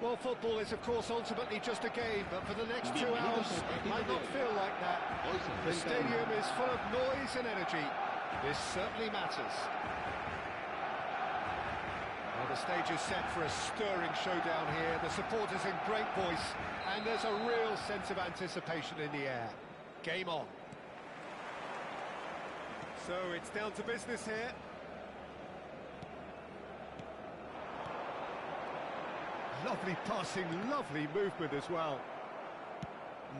Well, football is, of course, ultimately just a game, but for the next 2 hours, it might not feel like that. The stadium is full of noise and energy. This certainly matters. Well, the stage is set for a stirring showdown here. The supporters in great voice, and there's a real sense of anticipation in the air. Game on. So it's down to business here. Lovely passing, lovely movement as well.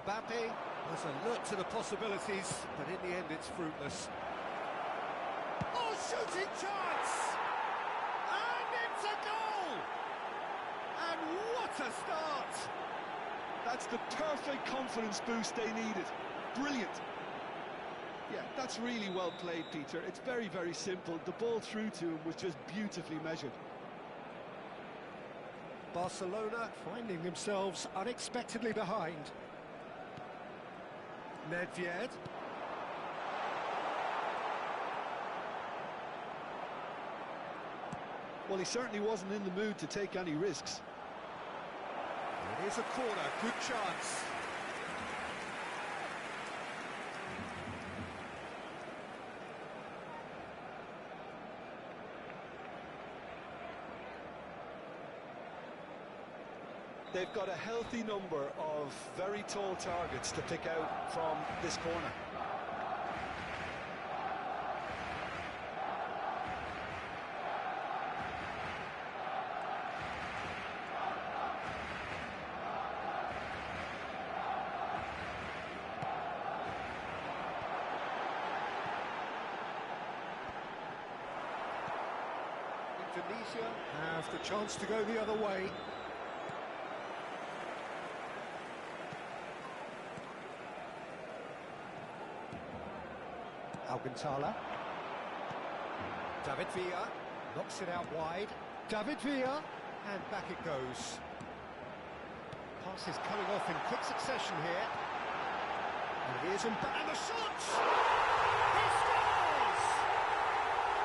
Mbappe has a look to the possibilities, but in the end it's fruitless. Oh, shooting chance! And it's a goal! And what a start! That's the perfect confidence boost they needed. Brilliant. Yeah, that's really well played, Peter. It's very, very simple. The ball through to him was just beautifully measured. Barcelona finding themselves unexpectedly behind. Nedved. Well, he certainly wasn't in the mood to take any risks. It is a corner, good chance. They've got a healthy number of very tall targets to pick out from this corner. Indonesia have the chance to go the other way. Alcantara. David Villa knocks it out wide. David Villa, and back it goes. Pass is coming off in quick succession here. And here's Mbappe, and the shot! He scores!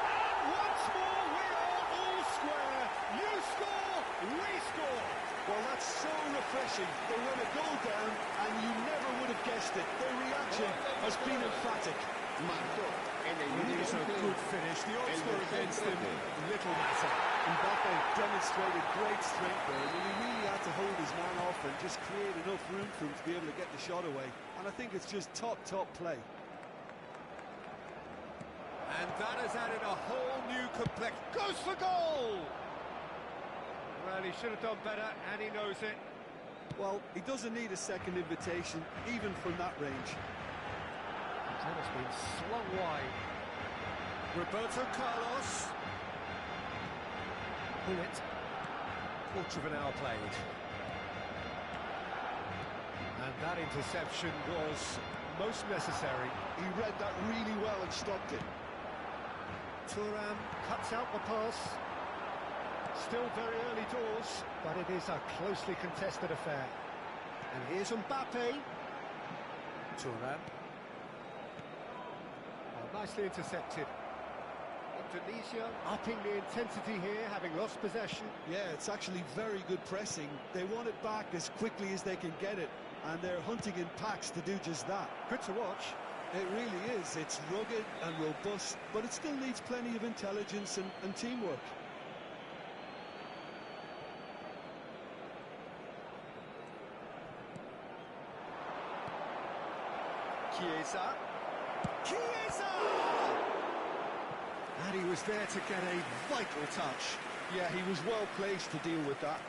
And once more we are all square. You score, we score. Well, that's so refreshing. They run a goal down, and you never would have guessed it. Their reaction has been emphatic. It is a good finish. The odds were against him. Little matter. Mbappe demonstrated great strength there. I mean, he really had to hold his man off and just create enough room for him to be able to get the shot away. And I think it's just top play. And that has added a whole new complex. Goes for goal! Well, he should have done better, and he knows it. Well, he doesn't need a second invitation, even from that range. That has been slung wide. Roberto Carlos. Bullet. Quarter of an hour played. And that interception was most necessary. He read that really well and stopped it. Thuram cuts out the pass. Still very early doors, but it is a closely contested affair. And here's Mbappe. Thuram. Nicely intercepted. Indonesia upping the intensity here, having lost possession. Yeah, it's actually very good pressing. They want it back as quickly as they can get it, and they're hunting in packs to do just that. Good to watch. It really is. It's rugged and robust, but it still needs plenty of intelligence and teamwork. Chiesa. And he was there to get a vital touch. Yeah, he was well placed to deal with that.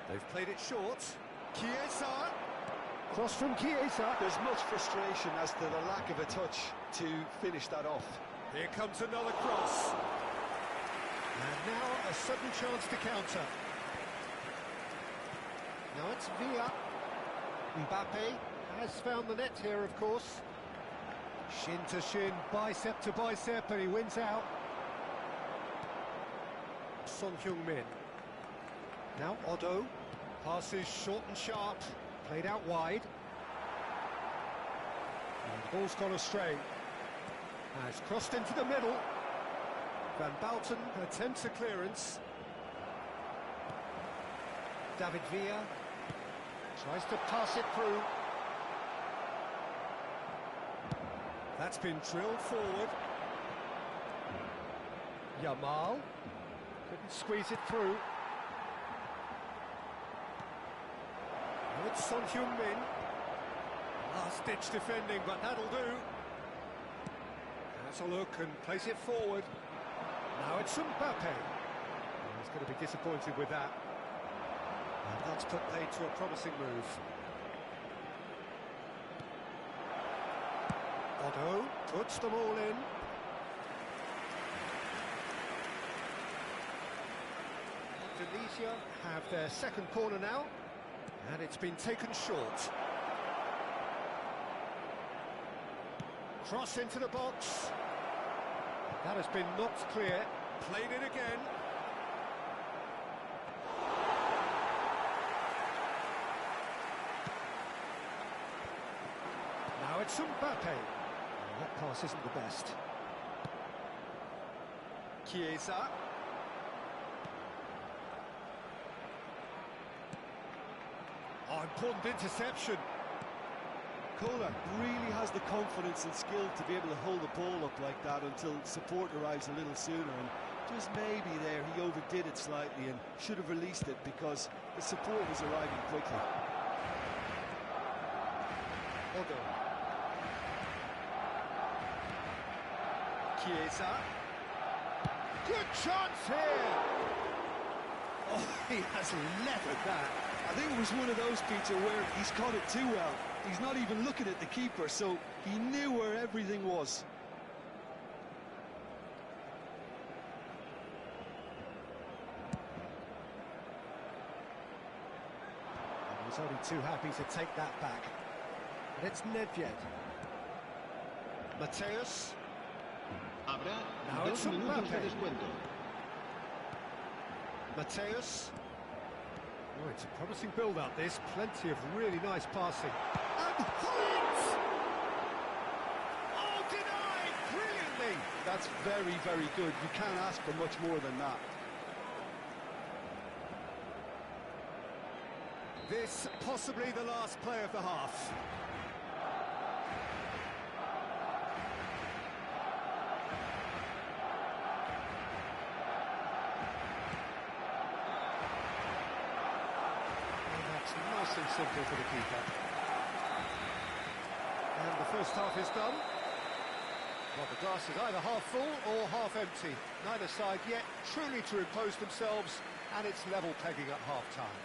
They've played it short. Chiesa. Cross from Chiesa. There's much frustration as to the lack of a touch to finish that off. Here comes another cross. And now a sudden chance to counter. Now it's Villa. Mbappe has found the net here, of course. Shin to shin, bicep to bicep, and he wins out. Son Heung-min. Now Otto. Passes short and sharp. Played out wide. And the ball's gone astray. Has crossed into the middle. Van Bouten attempts a clearance. David Villa tries to pass it through. That's been drilled forward. Yamal couldn't squeeze it through. Now it's Son Heung-min. Last-ditch defending, but that'll do. Has a look and plays it forward. Now it's Mbappe. He's going to be disappointed with that. And that's put paid to a promising move. Otto puts them all in. Indonesia have their second corner now, and it's been taken short. Cross into the box. That has been knocked clear. Played it again. Now it's Mbappe. That pass isn't the best. Chiesa. Oh, important interception. Kohler really has the confidence and skill to be able to hold the ball up like that until support arrives a little sooner, and just maybe there he overdid it slightly and should have released it because the support was arriving quickly. Otto. Chiesa. Good chance here! Oh, he has levered that. I think it was one of those, Peter, where he's caught it too well. He's not even looking at the keeper, so he knew where everything was. And he's only too happy to take that back. And it's Nedved. Mateus. Now it's Mbappe. Mateus. Oh, it's a promising build-up, this. Plenty of really nice passing. And hit! Oh, denied! Brilliantly! That's very, very good. You can't ask for much more than that. This possibly the last play of the half. Nice and simple for the keeper. And the first half is done. Well, the glass is either half full or half empty. Neither side yet truly to impose themselves, and it's level pegging at half-time.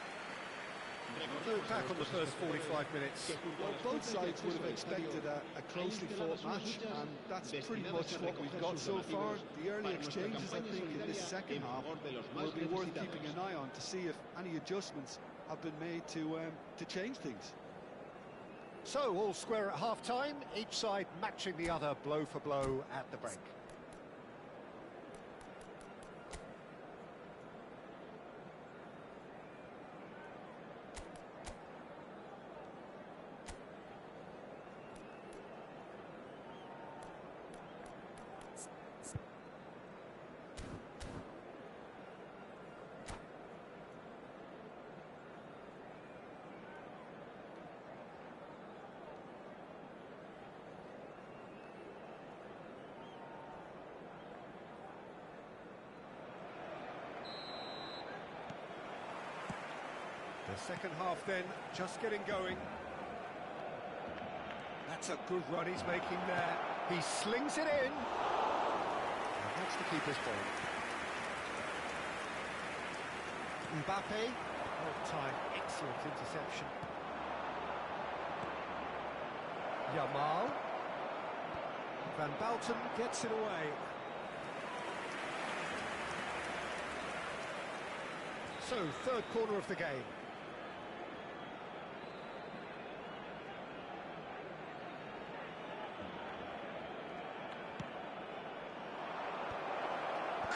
Look back on the first 45 minutes. Well, both sides would have expected a closely fought match, and that's pretty much what we've got so far. The early exchanges, I think, in this second half will be worth keeping an eye on to see if any adjustments have been made to change things. So, all square at half-time, each side matching the other blow for blow at the break. The second half then, just getting going. That's a good run he's making there. He slings it in. And that's the keeper's ball. Mbappe, all-time excellent interception. Yamal. Van Bouten gets it away. So, third corner of the game.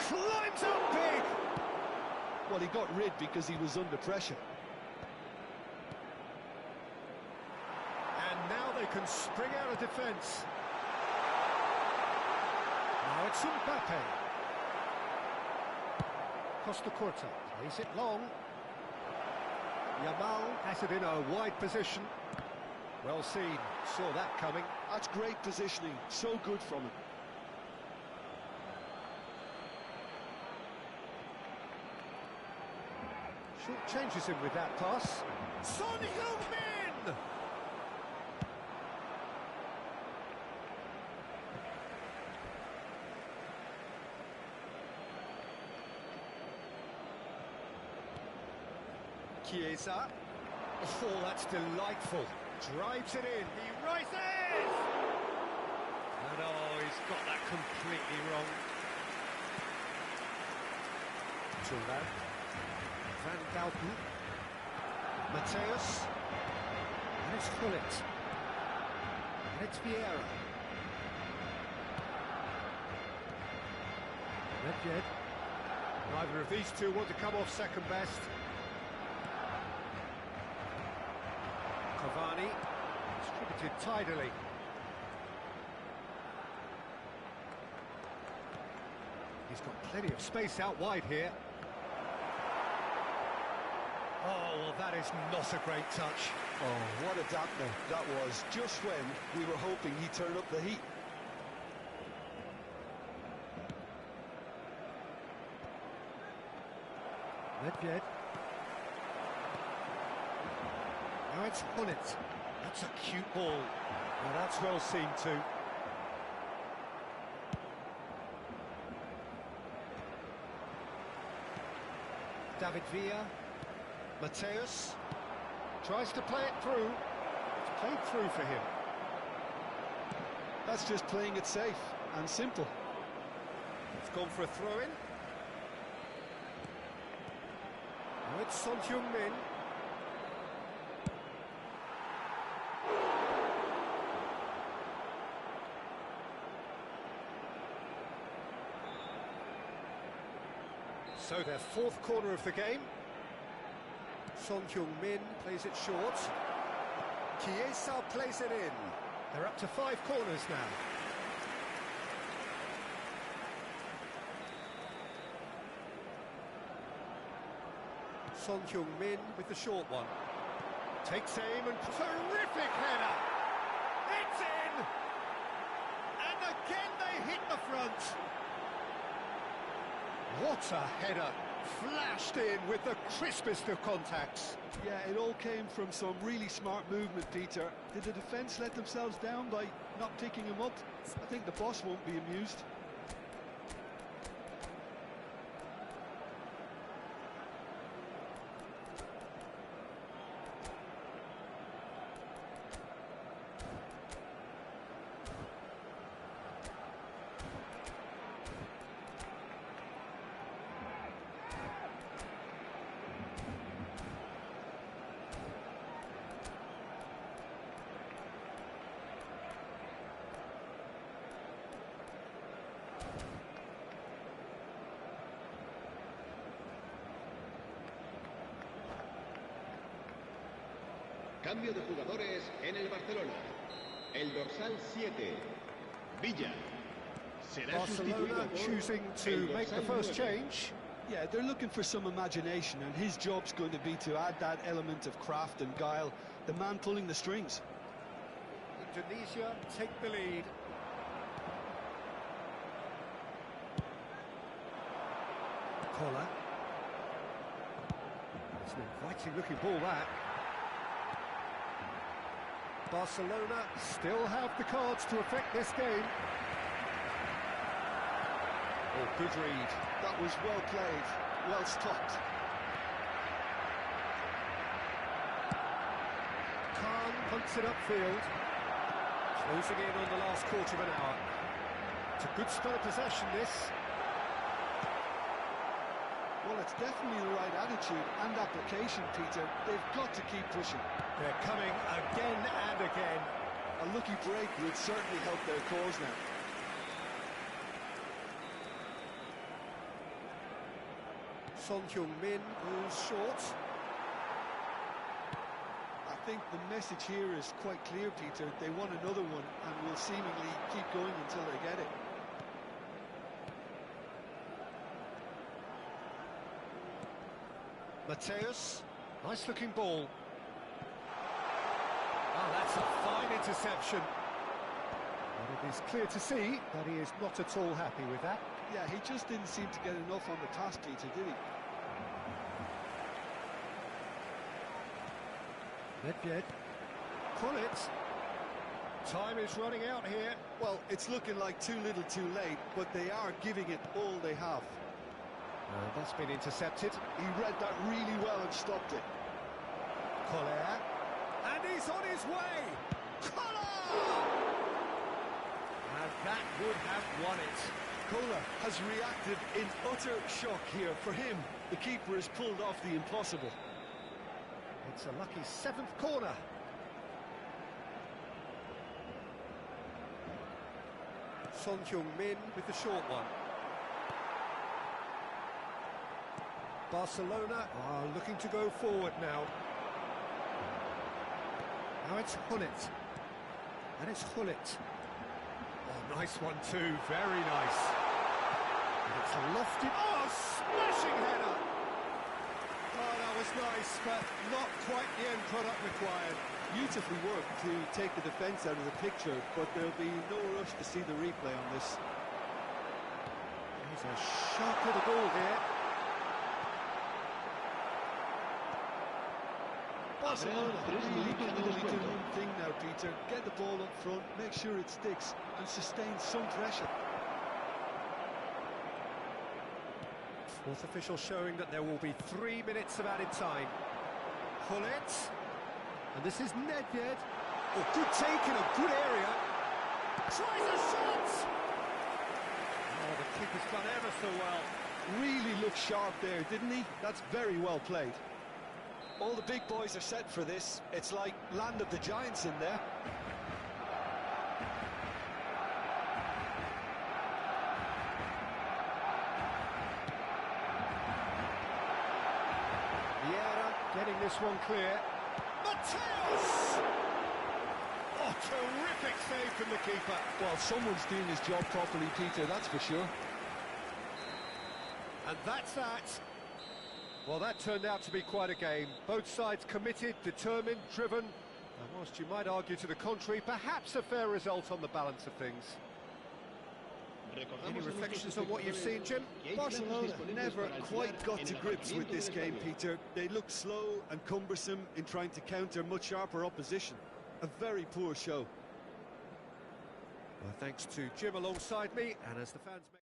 Climbs up big! Well, he got rid because he was under pressure. And now they can spring out of defence. Now it's Mbappe. Costa Curta plays it long. Yamal has it in a wide position. Well seen, saw that coming. That's great positioning, so good from him. Short changes him with that pass. Son Heung-min! Chiesa. Oh, that's delightful. Drives it in. He rises! And oh, he's got that completely wrong. Tula. Van Galpen. Mateus. And it's Gullit. And it's Vieira. Nedved. Neither of these two want to come off second best. Cavani, distributed tidily. He's got plenty of space out wide here. Oh, well, that is not a great touch. Oh, what a dampener that was, just when we were hoping he'd turn up the heat. Nedved. Now it's Gullit. That's a cute ball. Now that's well seen too. David Villa. Mateus. Tries to play it through. It's played through for him. That's just playing it safe and simple. It's gone for a throw-in. Now it's Son Heung-min. So their fourth corner of the game. Son Heung-min plays it short. Chiesa plays it in. They're up to 5 corners now. Son Heung-min with the short one. Takes aim and terrific header. It's in! And again they hit the front. What a header, flashed in with the crispest of contacts. Yeah, it all came from some really smart movement, Peter. Did the defence let themselves down by not picking him up? I think the boss won't be amused. Cambio de jugadores en el Barcelona. El dorsal 7, Villa. Será Barcelona choosing to make the first change. Yeah, they're looking for some imagination, and his job's going to be to add that element of craft and guile, the man pulling the strings. Indonesia take the lead. Collar. It's an inviting looking ball, that. Barcelona still have the cards to affect this game. Oh, good read. That was well played, well stopped. Khan punts it upfield. Closing in on the last quarter of an hour. It's a good spell of possession, this. Well, it's definitely the right attitude and application, Peter. They've got to keep pushing. They're coming again and again. A lucky break would certainly help their cause now. Son Heung-min goes short. I think the message here is quite clear, Peter. They want another one and will seemingly keep going until they get it. Mateus, nice looking ball. Oh, that's a fine interception. And it is clear to see that he is not at all happy with that. Yeah, he just didn't seem to get enough on the task, Peter, did he? Nedved. Pull it. Time is running out here. Well, it's looking like too little too late, but they are giving it all they have. And that's been intercepted. He read that really well and stopped it. Collier. And he's on his way! Collier! And that would have won it. Kohler has reacted in utter shock here. For him, the keeper has pulled off the impossible. It's a lucky 7th corner. Son Heung-min with the short one. Barcelona are looking to go forward now. Now it's Hullet. And it's Hullet. Oh, nice one too, very nice. And it's lofted. Oh, smashing header! Oh, that was nice, but not quite the end product required. Beautifully worked to take the defence out of the picture, but there'll be no rush to see the replay on this. He's a sharp little ball here. Barcelona really can only do one thing now, Peter. Get the ball up front, make sure it sticks, and sustain some pressure. Fourth official showing that there will be 3 minutes of added time. Hullet. And this is Nedved. Oh, good take in a good area. Tries a shot! Oh, the keeper's done ever so well. Really looked sharp there, didn't he? That's very well played. All the big boys are set for this. It's like land of the giants in there. Vieira getting this one clear. Mateus! Oh, terrific save from the keeper. Well, someone's doing his job properly, Peter, that's for sure. And that's that. Well, that turned out to be quite a game. Both sides committed, determined, driven. And whilst you might argue to the contrary, perhaps a fair result on the balance of things. Any reflections on what you've seen, Jim? Barcelona never quite got to grips with this game, Peter. They looked slow and cumbersome in trying to counter much sharper opposition. A very poor show. Well, thanks to Jim alongside me, and as the fans make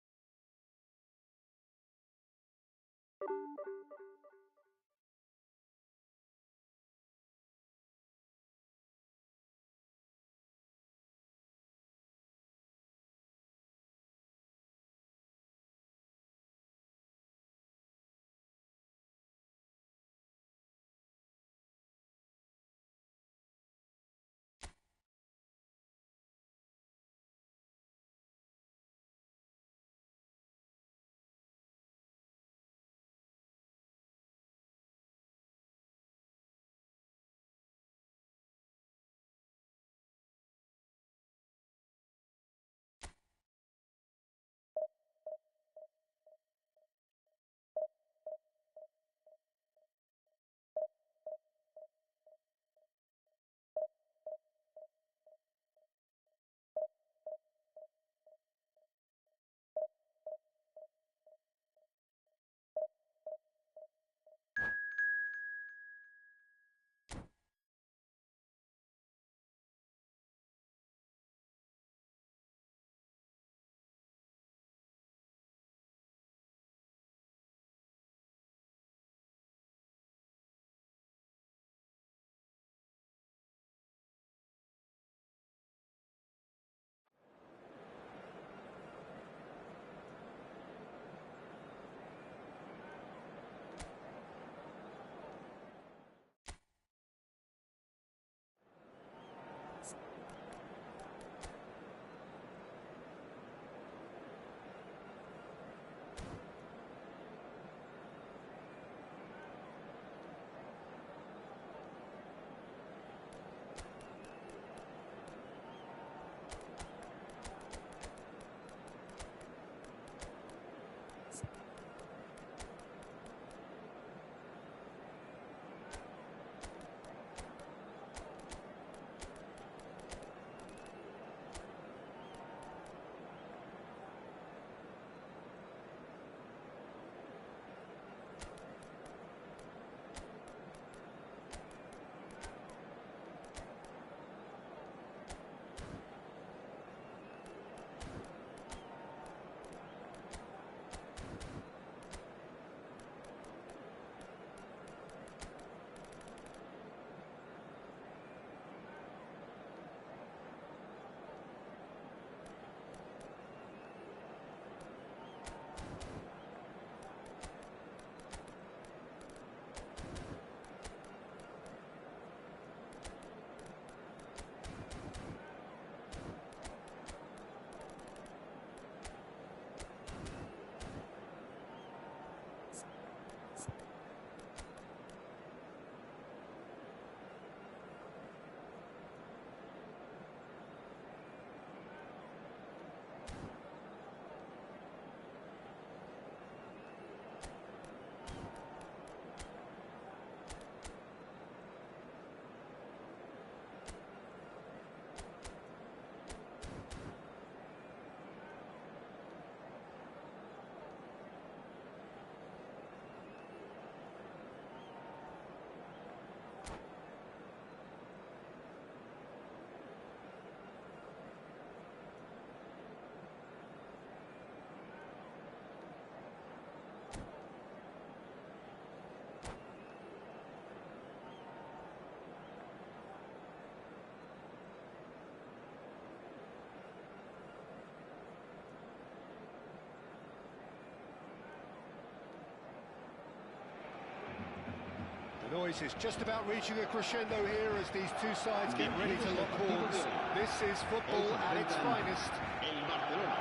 The noise is just about reaching a crescendo here as these two sides get ready to lock horns. This is football at its finest. El Barcelona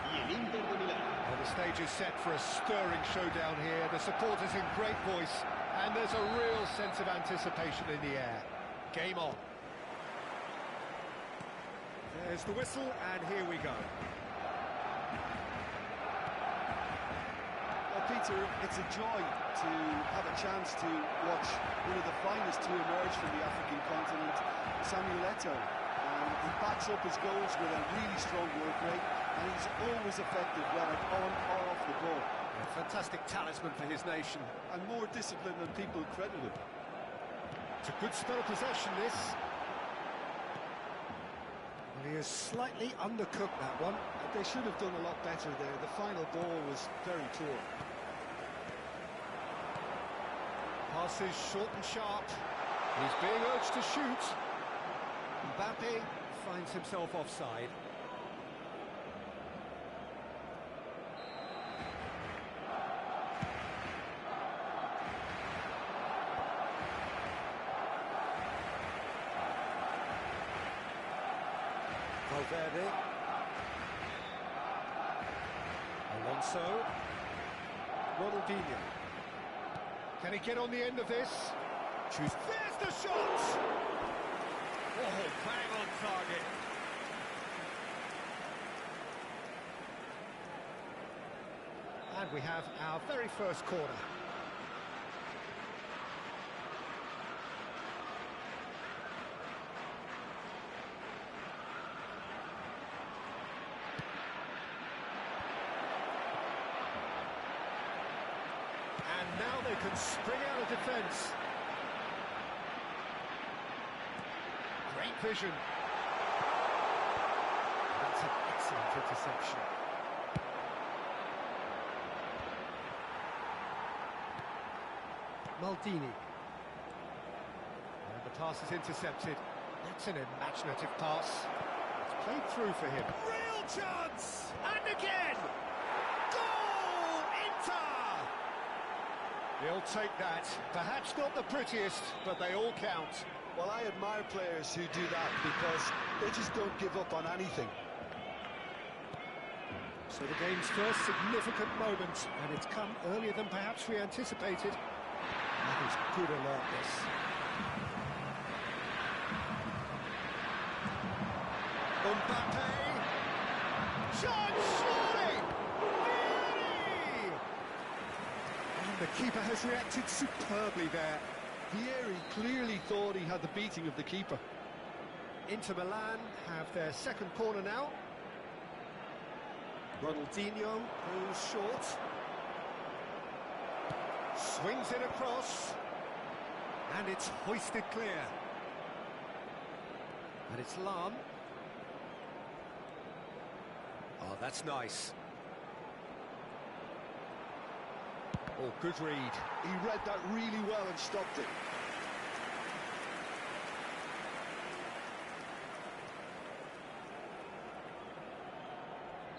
y el Inter de Milán. Well, the stage is set for a stirring showdown here. The supporters in great voice, and there's a real sense of anticipation in the air. Game on. There's the whistle, and here we go. Well, Peter, it's a joy to have a chance to watch one of the finest to emerge from the African continent, Samuel Eto'o. He backs up his goals with a really strong work rate, and he's always effective, whether on or off the ball. A fantastic talisman for his nation. And more disciplined than people credit him. It's a good spell of possession, this. Well, he has slightly undercooked that one. They should have done a lot better there. The final ball was very poor. Pass is short and sharp. He's being urged to shoot. Mbappe finds himself offside. Valverde. Alonso. Ronaldinho. Can he get on the end of this? There's the shot! Oh, bang on target. And we have our very first corner. And now they can spring out of defence. Great vision. That's an excellent interception. Maldini. And the pass is intercepted. That's an imaginative pass. It's played through for him. Real chance! And again! Goal! Inter! He'll take that. Perhaps not the prettiest, but they all count. Well, I admire players who do that because they just don't give up on anything. So the game's first significant moment, and it's come earlier than perhaps we anticipated. That is good alertness. Mbappe! Chance, surely! Dari! And the keeper has reacted superbly there. Vieri clearly thought he had the beating of the keeper. Inter Milan have their second corner now. Ronaldinho pulls short. Swings it across. And it's hoisted clear. And it's Lam. Oh, that's nice. Oh, good read. He read that really well and stopped it.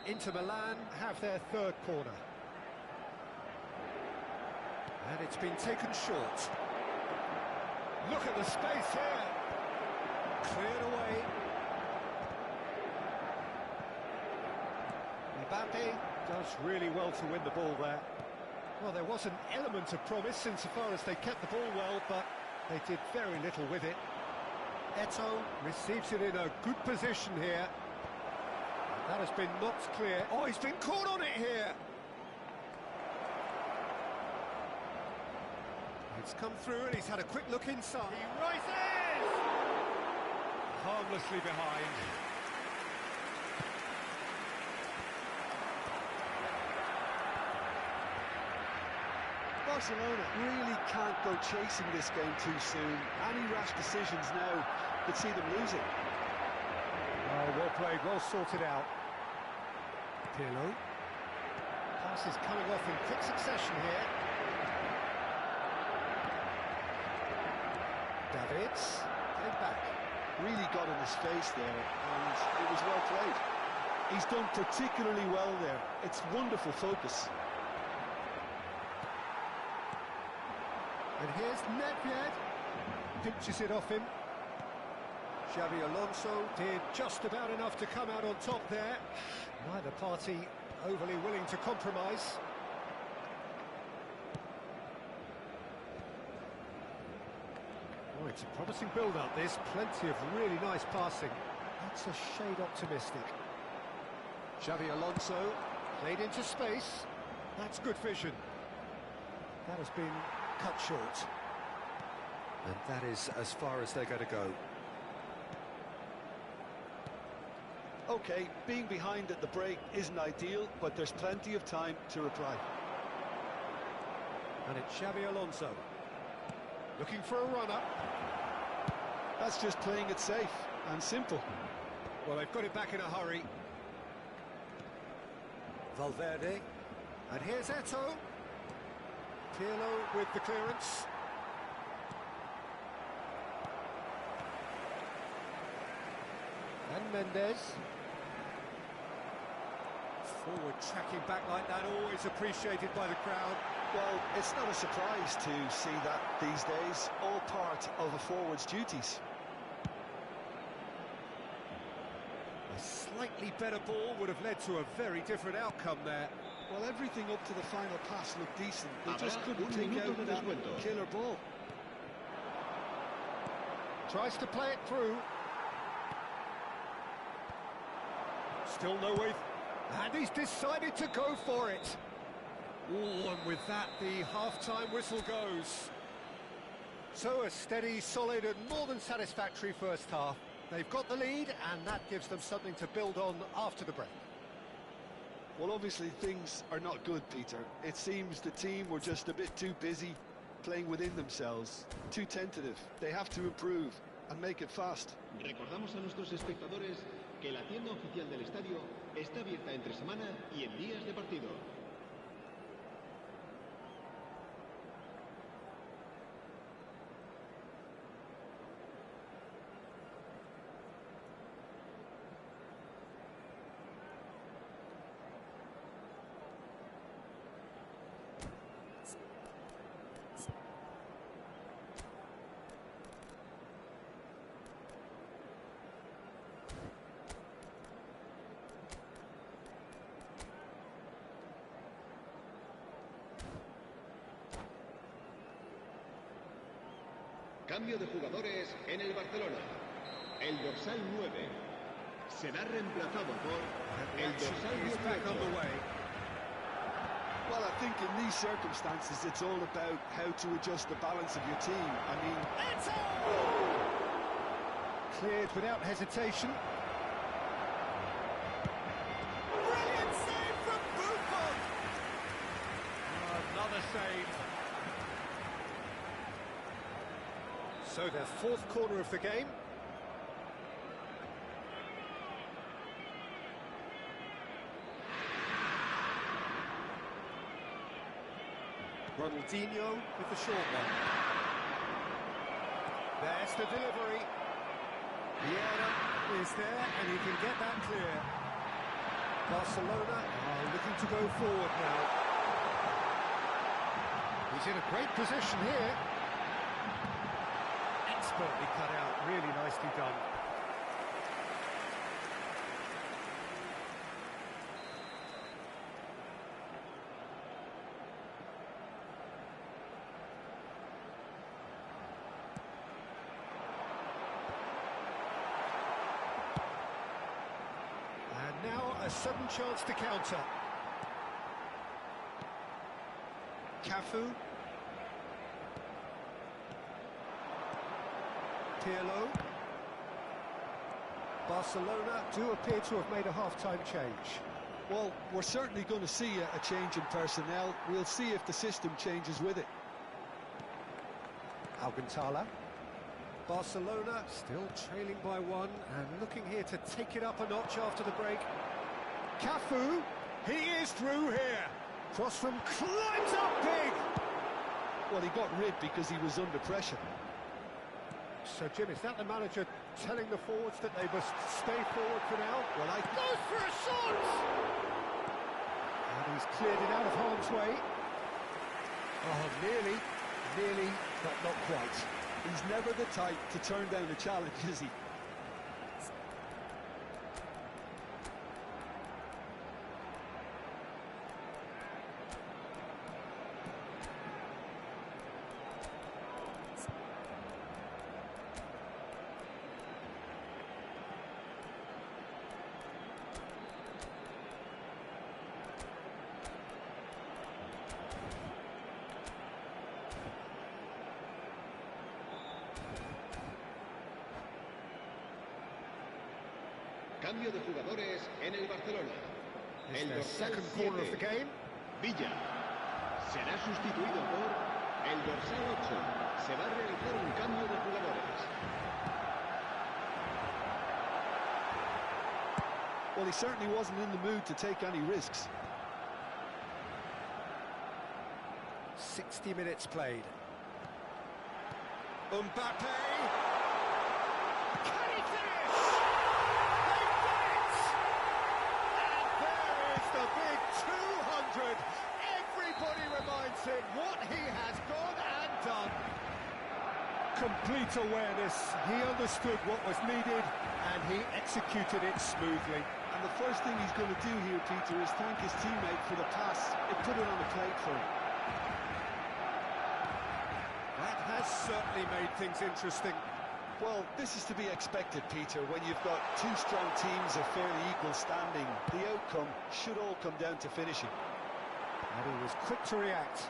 Inter Milan have their third corner. And it's been taken short. Look at the space here. Cleared away. Mbappe does really well to win the ball there. Well, there was an element of promise insofar as they kept the ball well, but they did very little with it. Eto'o receives it in a good position here. That has been knocked clear. Oh, he's been caught on it here. It's come through and he's had a quick look inside. He rises! Harmlessly behind. Barcelona really can't go chasing this game too soon. Any rash decisions now could see them losing. Oh, well played, well sorted out. Pirlo. Pass is coming off in quick succession here. Davids, played back. Really got in his face there, and it was well played. He's done particularly well there. It's wonderful focus. And here's Nedved. Pinches it off him. Xavi Alonso did just about enough to come out on top there. Neither party overly willing to compromise. Oh, it's a promising build-up, this. Plenty of really nice passing. That's a shade optimistic. Xavi Alonso played into space. That's good vision. That has been cut short. And that is as far as they're going to go. Okay, being behind at the break isn't ideal, but there's plenty of time to reply. And it's Xavi Alonso. Looking for a runner. That's just playing it safe and simple. Well, they've got it back in a hurry. Valverde. And here's Eto'o. Pirlo with the clearance. And Mendes. Forward tracking back like that, always appreciated by the crowd. Well, it's not a surprise to see that these days, all part of a forward's duties. A slightly better ball would have led to a very different outcome there. Well, everything up to the final pass looked decent. They just couldn't take out that killer ball. Tries to play it through. Still no way. And he's decided to go for it. Oh, and with that, the half-time whistle goes. So a steady, solid and more than satisfactory first half. They've got the lead, and that gives them something to build on after the break. Well, obviously things are not good, Peter. It seems the team were just a bit too busy playing within themselves, too tentative. They have to improve and make it fast. Recordamos a nuestros espectadores que la tienda oficial del estadio está abierta entre semana y en días de partido. Cambio de jugadores en el Barcelona. El dorsal 9 será reemplazado por el dorsal 18. Well, I think in these circumstances it's all about how to adjust the balance of your team. I mean... Cleared without hesitation. Brilliant save from Buffon! Another save. So their fourth corner of the game. Ronaldinho with the short one. There's the delivery. Vieira is there and he can get that clear. Barcelona are looking to go forward now. He's in a great position here. Expertly cut out, really nicely done. And now a sudden chance to counter. Cafu. Pirlo. Barcelona do appear to have made a half-time change. Well, we're certainly going to see a change in personnel. We'll see if the system changes with it. Alcantara. Barcelona still trailing by one and looking here to take it up a notch after the break. Cafu, he is through here. Cross from climbs up big. Well, he got rid because he was under pressure. So, Jim, is that the manager telling the forwards that they must stay forward for now? Well, I goes for a shot! And he's cleared it out of harm's way. Oh, nearly but not quite. He's never the type to turn down a challenge, is he? Cambio de jugadores en el Barcelona. El dorsal second corner of the 7, game. Villa. Será sustituido por el dorsal 8. Se va a realizar un cambio de jugadores. Well, he certainly wasn't in the mood to take any risks. 60 minutes played. Mbappe! Can he finish? They did it! And there is the big 200. Everybody reminds him what he has gone and done. Complete awareness. He understood what was needed and he executed it smoothly. And the first thing he's going to do here, Peter, is thank his teammate for the pass. It put it on the plate for him. That has certainly made things interesting. Well, this is to be expected, Peter. When you've got two strong teams of fairly equal standing, the outcome should all come down to finishing. And he was quick to react.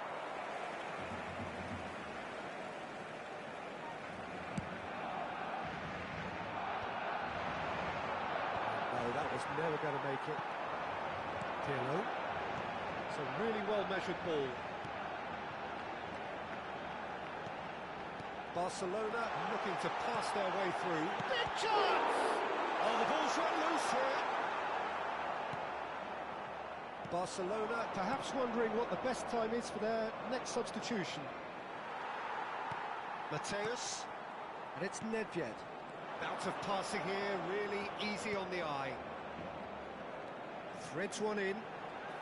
No, that was never going to make it. Pirlo. It's a really well-measured ball. Barcelona looking to pass their way through. Big chance! Oh, the ball's run loose here. Barcelona perhaps wondering what the best time is for their next substitution. Mateus, and it's Nedved. Bout of passing here, really easy on the eye. Threads one in,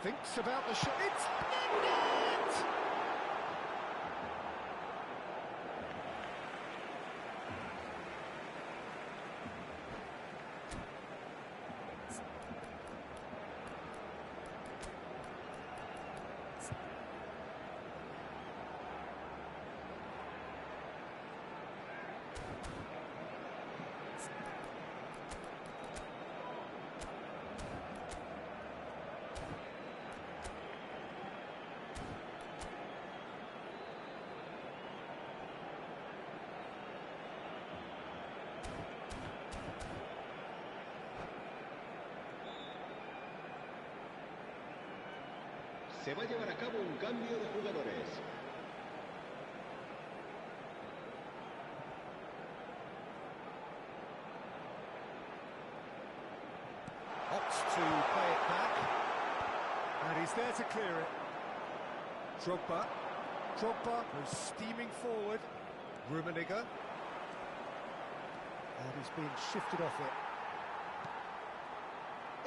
thinks about the shot. It's Nedved! Se va a llevar a cabo un cambio de jugadores. Opts to play it back. And he's there to clear it. Drogba goes steaming forward. Rummenigge. And he's being shifted off it.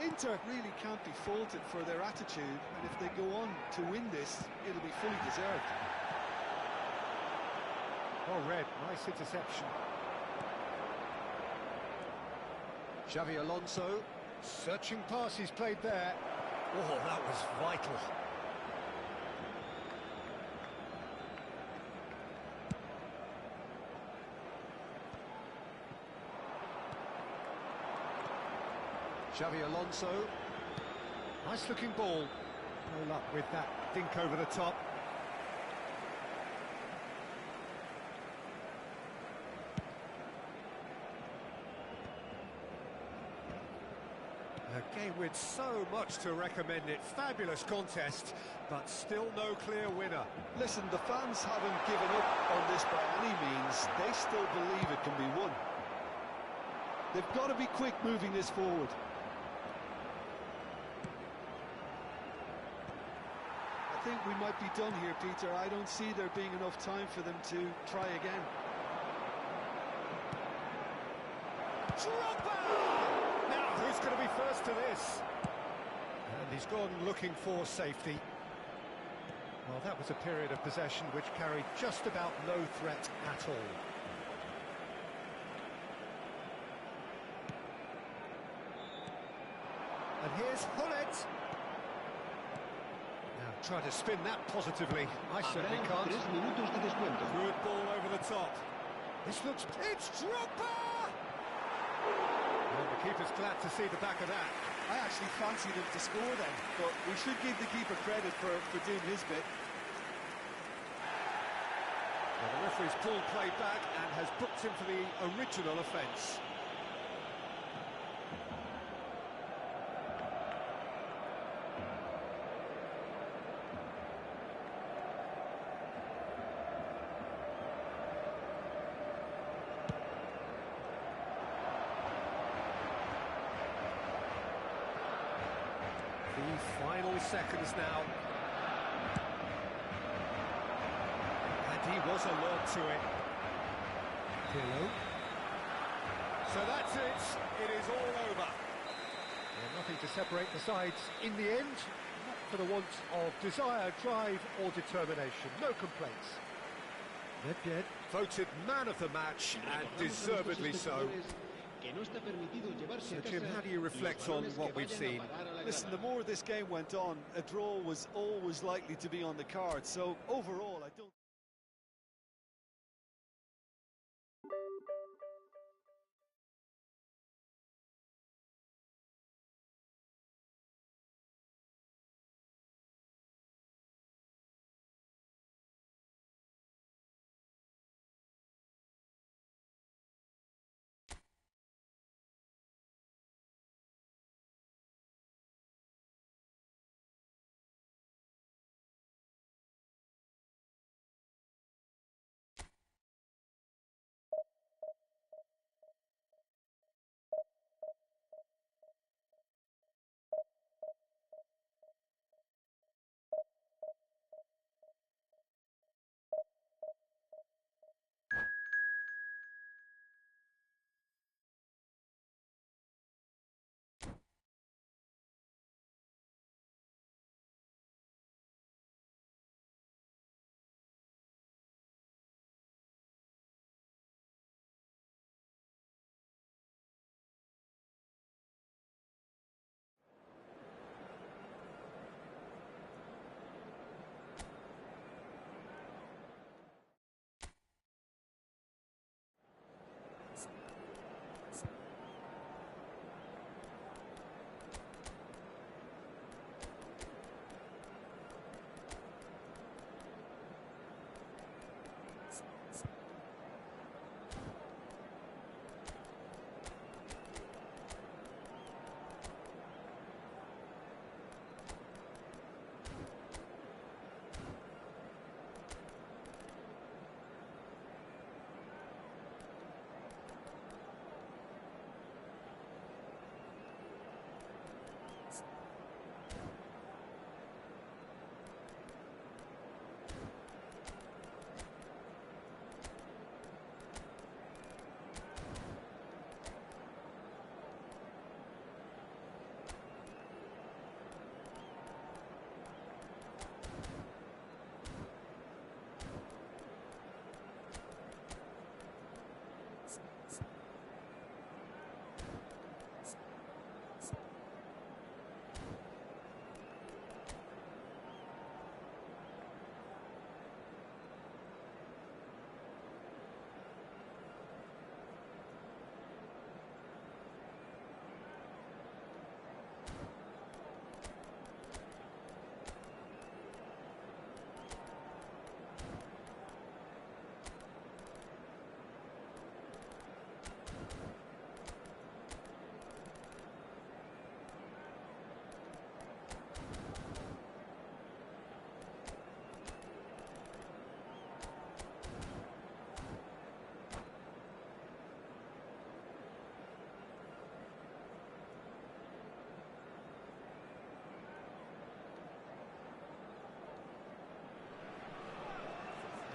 Inter really can't be faulted for their attitude, and if they go on to win this, it'll be fully deserved. Oh, Red, nice interception. Xavi Alonso, searching pass he's played there. Oh, that was vital. Xavi Alonso, nice looking ball. No luck with that dink over the top. A game with so much to recommend it. Fabulous contest, but still no clear winner. Listen, the fans haven't given up on this by any means. They still believe it can be won. They've got to be quick moving this forward. I think we might be done here, Peter. I don't see there being enough time for them to try again. Drogba! Now, who's going to be first to this? And he's gone looking for safety. Well, Well, that was a period of possession which carried just about no threat at all. And here's Hullet. Now, try to spin that positively. I certainly can't. Good ball over the top. This looks... It's Drogba! Well, the keeper's glad to see the back of that. I actually fancied him to score then, but we should give the keeper credit for doing his bit. Well, the referee's pulled play back and has booked him for the original offence. The final seconds now. And he was alert to it. Pirlo. So that's it. It is all over. Well, nothing to separate the sides in the end. Not for the want of desire, drive or determination. No complaints. Nedved voted man of the match, and deservedly so. So, Jim, how do you reflect on what we've seen? Listen, the more this game went on, a draw was always likely to be on the card. So, overall, I don't...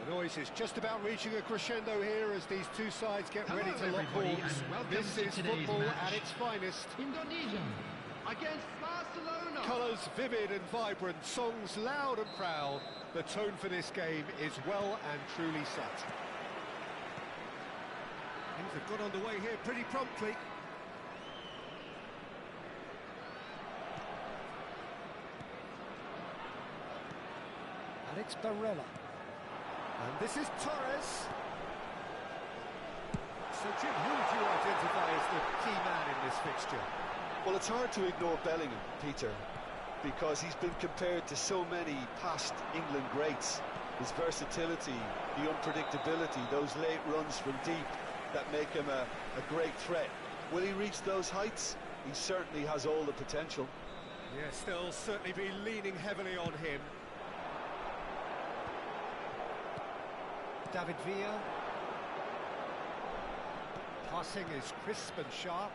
The noise is just about reaching a crescendo here as these two sides get ready to lock horns. This is football at its finest. Indonesia against Barcelona. Colours vivid and vibrant, songs loud and proud. The tone for this game is well and truly set. Things have got underway here pretty promptly. Alex Barella. And this is Torres. So, Jim, who would you identify as the key man in this fixture? Well, it's hard to ignore Bellingham, Peter, because he's been compared to so many past England greats. His versatility, the unpredictability, those late runs from deep that make him a great threat. Will he reach those heights? He certainly has all the potential. Yes, they'll certainly be leaning heavily on him. David Villa. Passing is crisp and sharp.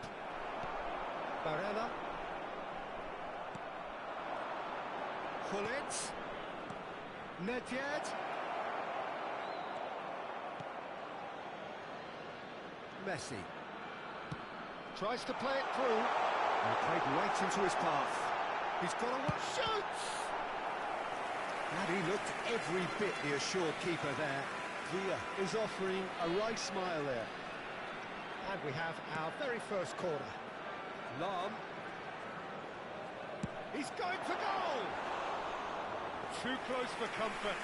Barella. Hullet. Nedved. Messi. Tries to play it through. And played right into his path. He's got a one, shoots! And he looked every bit the assured keeper there. Villa is offering a right smile there. And we have our very first corner. Lam. He's going for goal! Too close for comfort.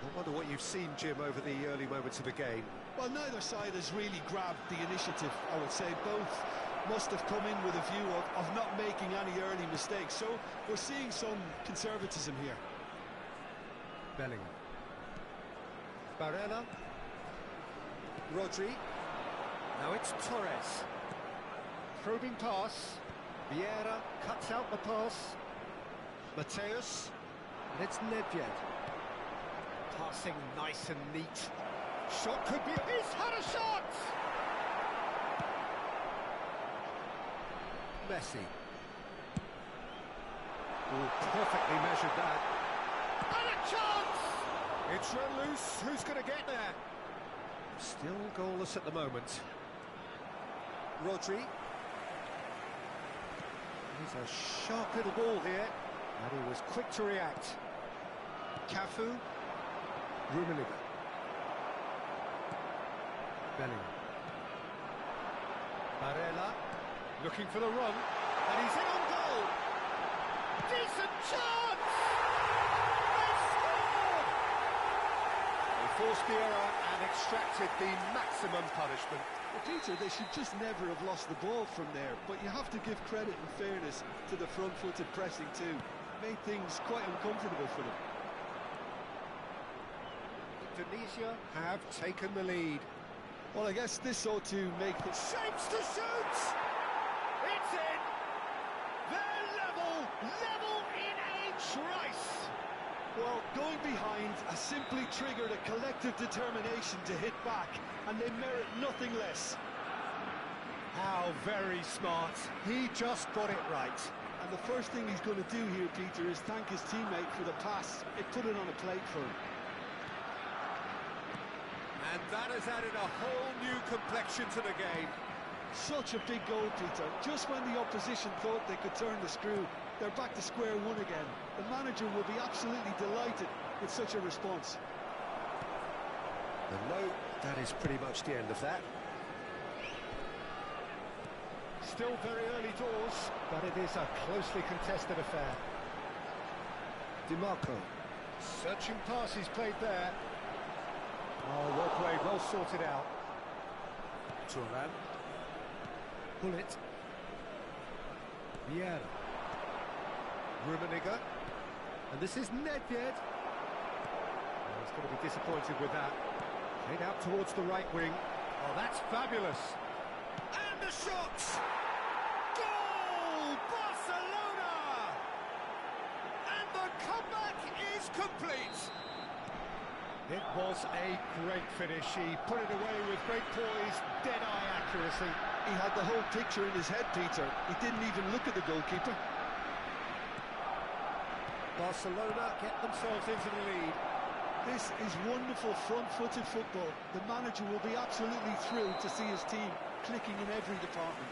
I wonder what you've seen, Jim, over the early moments of the game. Well, neither side has really grabbed the initiative, I would say. Both must have come in with a view of not making any early mistakes. So we're seeing some conservatism here. Bellingham. Barella. Rodri. Now it's Torres. Probing pass. Vieira cuts out the pass. Mateus. And it's Nedved. Passing nice and neat. Shot could be... He's had a shot! Messi. Oh, perfectly measured that. And a chance! It's run loose. Who's going to get there? Still goalless at the moment. Rodri. He's a sharp little ball here. And he was quick to react. Cafu. Rummenigge. Bellingham. Barella. Looking for the run. And he's in on goal. Decent chance! They scored! They forced the error and extracted the maximum punishment. Well, Peter, they should just never have lost the ball from there, but you have to give credit and fairness to the front-footed pressing too. Made things quite uncomfortable for them. Indonesia have taken the lead. Well, I guess this ought to make the... Shapes to shoot! It's in! They're level in a trice! Well, going behind has simply triggered a collective determination to hit back, and they merit nothing less. How very smart. He just got it right. And the first thing he's going to do here, Peter, is thank his teammate for the pass. It put it on a plate for him. And that has added a whole new complexion to the game. Such a big goal, Peter. Just when the opposition thought they could turn the screw, they're back to square one again. The manager will be absolutely delighted with such a response. And no, that is pretty much the end of that. Still very early doors, but it is a closely contested affair. DiMarco. Searching pass he's played there. Oh, well played, well sorted out. Thuram. Hullet. Vieira. Rummenigge. And this is Nedved. Oh, he's going to be disappointed with that. Played out towards the right wing. Oh, that's fabulous. And the shots! Goal! Barcelona! And the comeback is complete. It was a great finish. He put it away with great poise, dead-eye accuracy. He had the whole picture in his head, Peter. He didn't even look at the goalkeeper. Barcelona get themselves into the lead. This is wonderful front-footed football. The manager will be absolutely thrilled to see his team clicking in every department.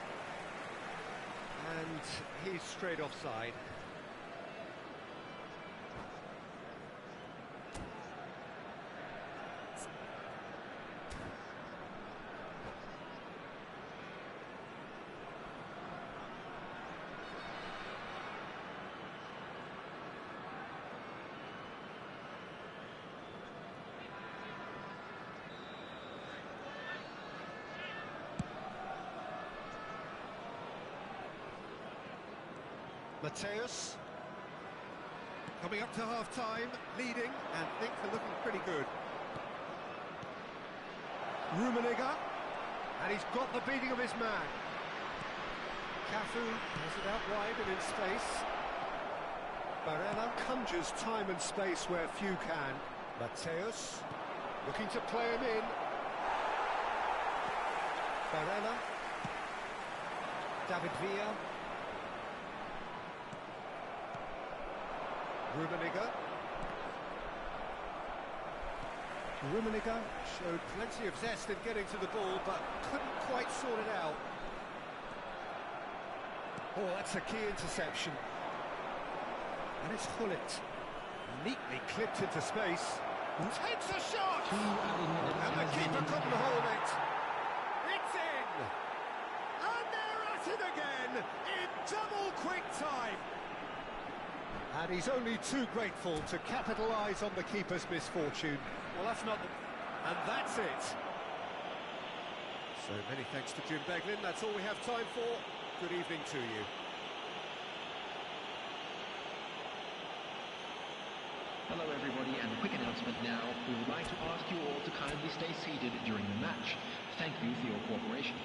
And he's straight offside. Mateus, coming up to half-time, leading, and things are looking pretty good. Rummenigge, and he's got the beating of his man. Cafu has it out wide and in space. Barella conjures time and space where few can. Mateus, looking to play him in. Barella, David Villa. Rummenigge showed plenty of zest in getting to the ball, but couldn't quite sort it out. Oh, that's a key interception. And it's Hullet, neatly clipped into space. Takes a shot! And the keeper couldn't hold it. It's in! And they're at it again, in double quick time. And he's only too grateful to capitalise on the keeper's misfortune. Well, that's not the... And that's it. So many thanks to Jim Beglin. That's all we have time for. Good evening to you. Hello everybody, and a quick announcement now. We would like to ask you all to kindly stay seated during the match. Thank you for your cooperation.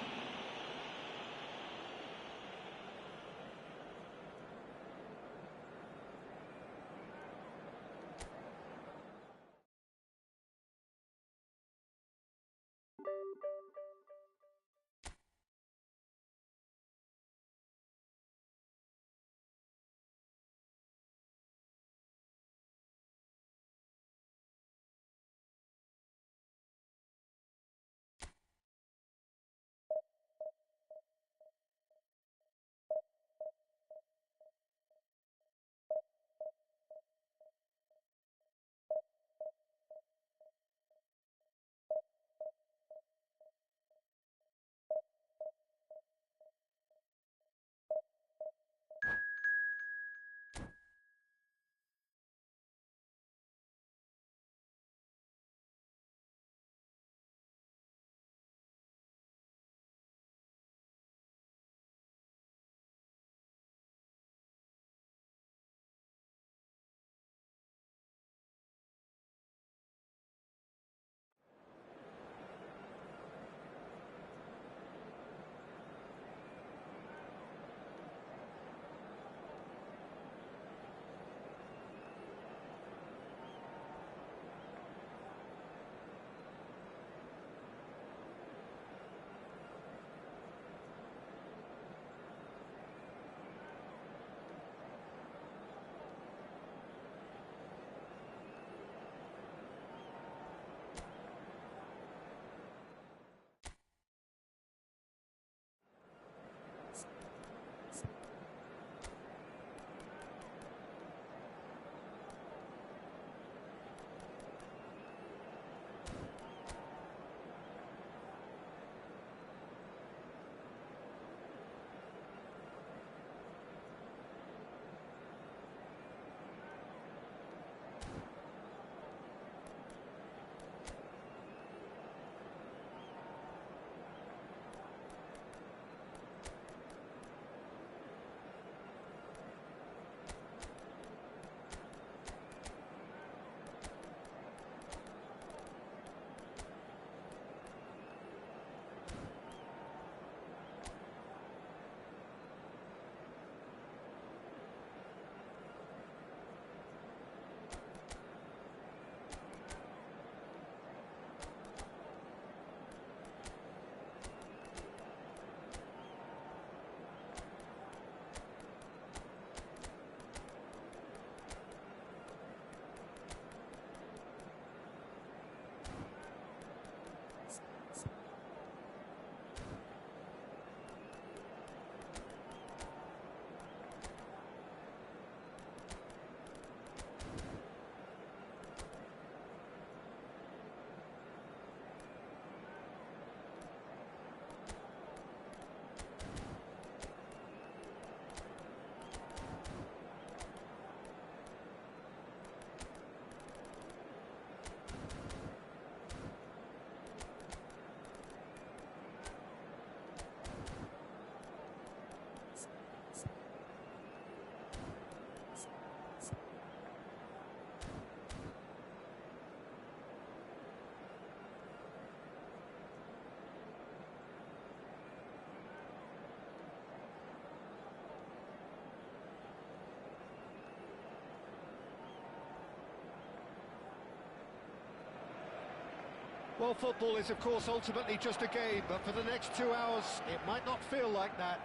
Well, football is, of course, ultimately just a game, but for the next 2 hours, it might not feel like that.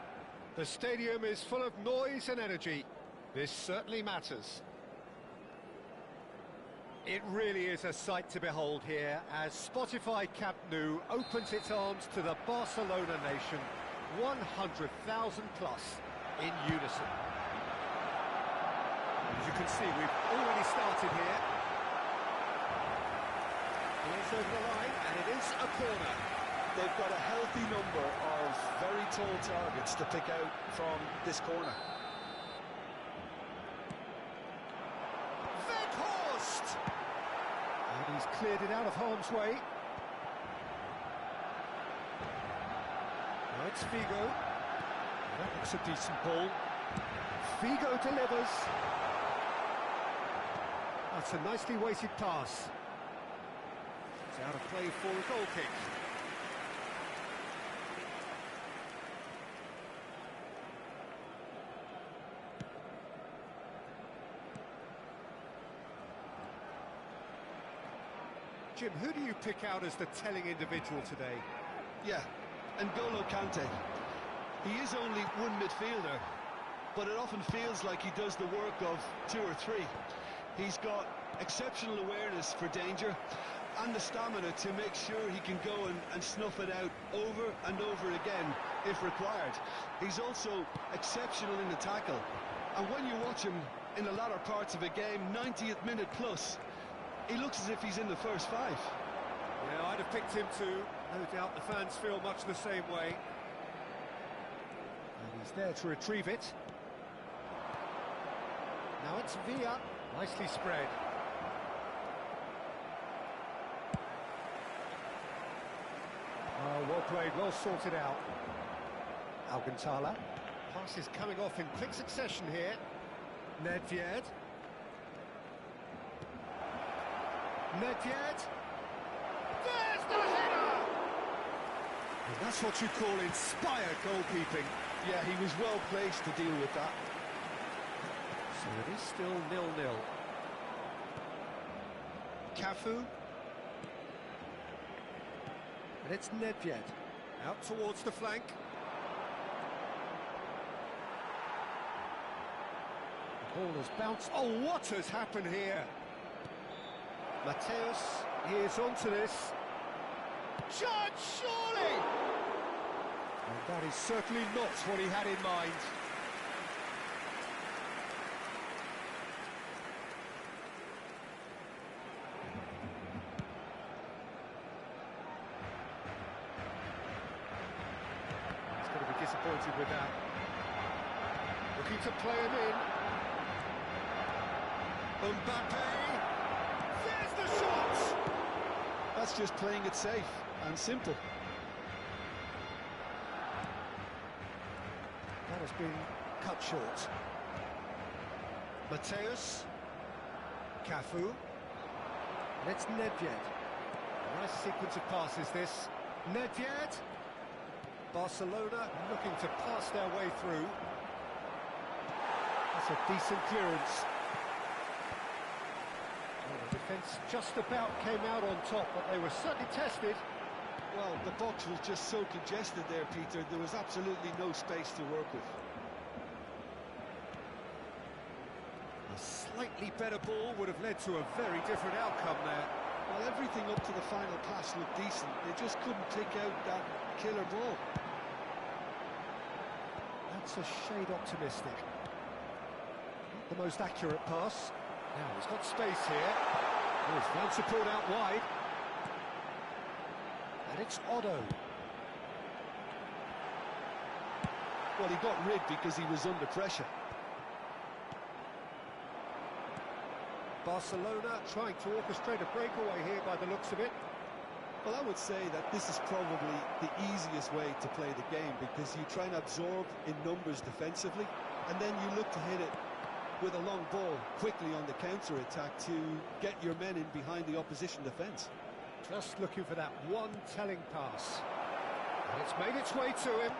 The stadium is full of noise and energy. This certainly matters. It really is a sight to behold here as Spotify Camp Nou opens its arms to the Barcelona nation, 100,000 plus in unison. As you can see, we've already started here. It's over the line, and it is a corner. They've got a healthy number of very tall targets to pick out from this corner. And he's cleared it out of harm's way. Now it's Figo. That looks a decent ball. Figo delivers. That's a nicely weighted pass. It's out of play for a goal kick. Jim, who do you pick out as the telling individual today? Yeah, N'Golo Kante. He is only one midfielder, but it often feels like he does the work of two or three. He's got exceptional awareness for danger and the stamina to make sure he can go and snuff it out over and over again if required. He's also exceptional in the tackle, and when you watch him in the latter parts of a game, 90th minute plus, he looks as if he's in the first five. Yeah, I'd have picked him too. No doubt the fans feel much the same way. And he's there to retrieve it. Now it's Villa, nicely spread. Oh, well played, well sorted out. Alcantara. Pass is coming off in quick succession here. Nedved. Nedved. There's the header! And that's what you call inspired goalkeeping. Yeah, he was well placed to deal with that. So it is still 0-0. Cafu. And it's Nedved. Out towards the flank. The ball has bounced. Oh, what has happened here? Mateus, he is onto this. Judge, surely! And that is certainly not what he had in mind. He's going to be disappointed with that. Looking to play him in. Mbappe! There's the shot! That's just playing it safe and simple. That has been cut short. Mateus. Cafu. And it's Nedved. A nice sequence of passes this. Nedved. Barcelona looking to pass their way through. That's a decent clearance. Well, the defence just about came out on top, but they were certainly tested. Well, the box was just so congested there, Peter. There was absolutely no space to work with. A slightly better ball would have led to a very different outcome there. Well, everything up to the final pass looked decent. They just couldn't pick out that killer ball. That's a shade optimistic. Not the most accurate pass. Now he's got space here. Oh, he's found support out wide. And it's Otto. Well, he got rid because he was under pressure. Barcelona trying to orchestrate a breakaway here by the looks of it. Well, I would say that this is probably the easiest way to play the game, because you try and absorb in numbers defensively, and then you look to hit it with a long ball quickly on the counter-attack to get your men in behind the opposition defence. Just looking for that one telling pass. And it's made its way to him.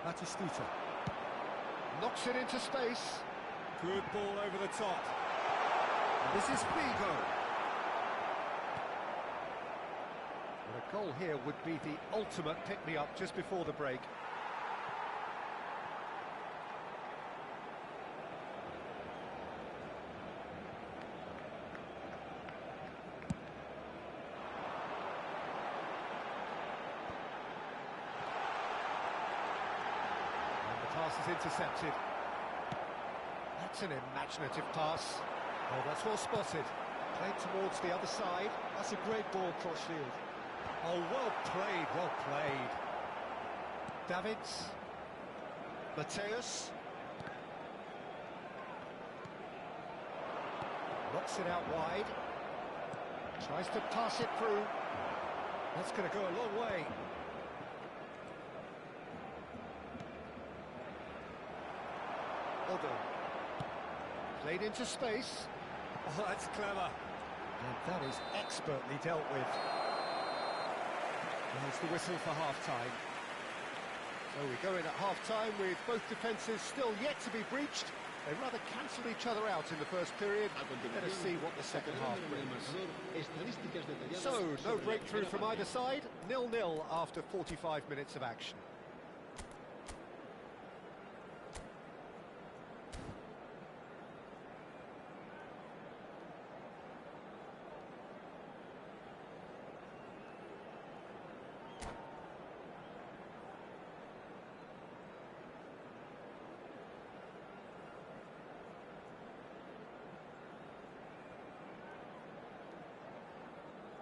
Batistuta. Knocks it into space. Good ball over the top. And this is Figo. A goal here would be the ultimate pick-me-up just before the break. And the pass is intercepted. That's an imaginative pass. Oh, that's well spotted. Played towards the other side. That's a great ball cross-field. Oh, well played, well played. Davids. Mateus. Knocks it out wide. Tries to pass it through. That's going to go a long way. Odo. Played into space. Oh, that's clever. And that is expertly dealt with. There's the whistle for half-time. So we go in at half-time with both defences still yet to be breached. They rather cancelled each other out in the first period. Let us see what the second half brings. So, no breakthrough from either side. 0-0 after 45 minutes of action.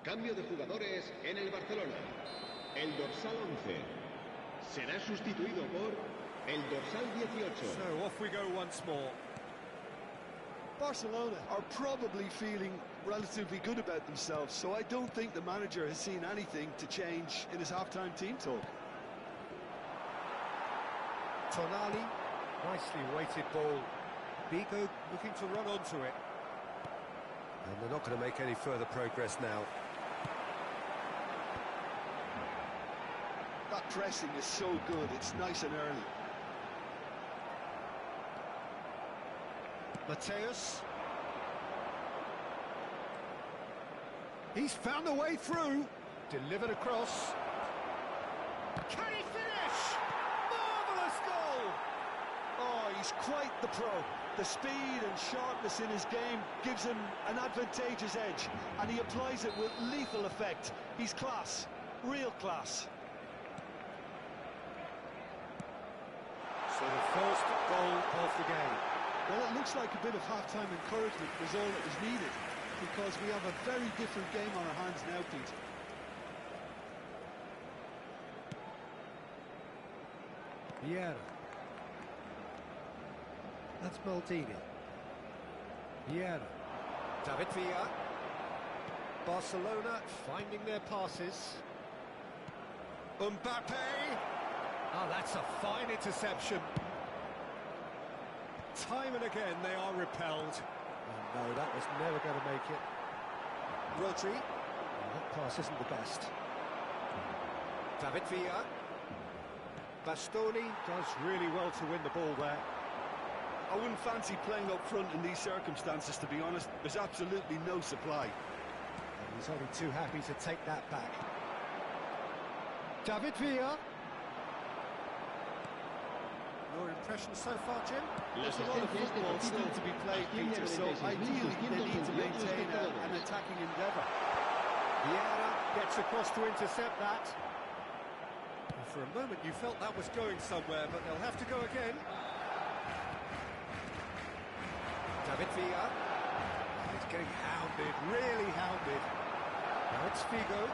Cambio de jugadores en el Barcelona. El dorsal 11 será sustituido por el dorsal 18. So off we go once more. Barcelona are probably feeling relatively good about themselves, so I don't think the manager has seen anything to change in his half-time team talk. Tonali, nicely weighted ball. Vigo looking to run onto it. And they're not going to make any further progress now. That pressing is so good, it's nice and early. Mateus. He's found a way through. Delivered across. Can he finish? Marvellous goal! Oh, he's quite the pro. The speed and sharpness in his game gives him an advantageous edge, and he applies it with lethal effect. He's class, real class. So the first goal of the game. Well, it looks like a bit of half-time encouragement was all that was needed, because we have a very different game on our hands now, Pete. Vieira. That's Maldini. Vieira. David Villa. Barcelona finding their passes. Mbappe. Oh, that's a fine interception. Time and again they are repelled. Oh, no, that was never going to make it. Rodri. Oh, that pass isn't the best. David Villa. Bastoni does really well to win the ball there. I wouldn't fancy playing up front in these circumstances, to be honest. There's absolutely no supply. And he's only too happy to take that back. David Villa. Your impression so far, Jim? There's a lot of football still to be played, Peter, so ideally they need to maintain an attacking endeavour. Vieira gets across to intercept that. And for a moment you felt that was going somewhere, but they'll have to go again. David Villa. He's getting hounded, really hounded. Now it's Figo.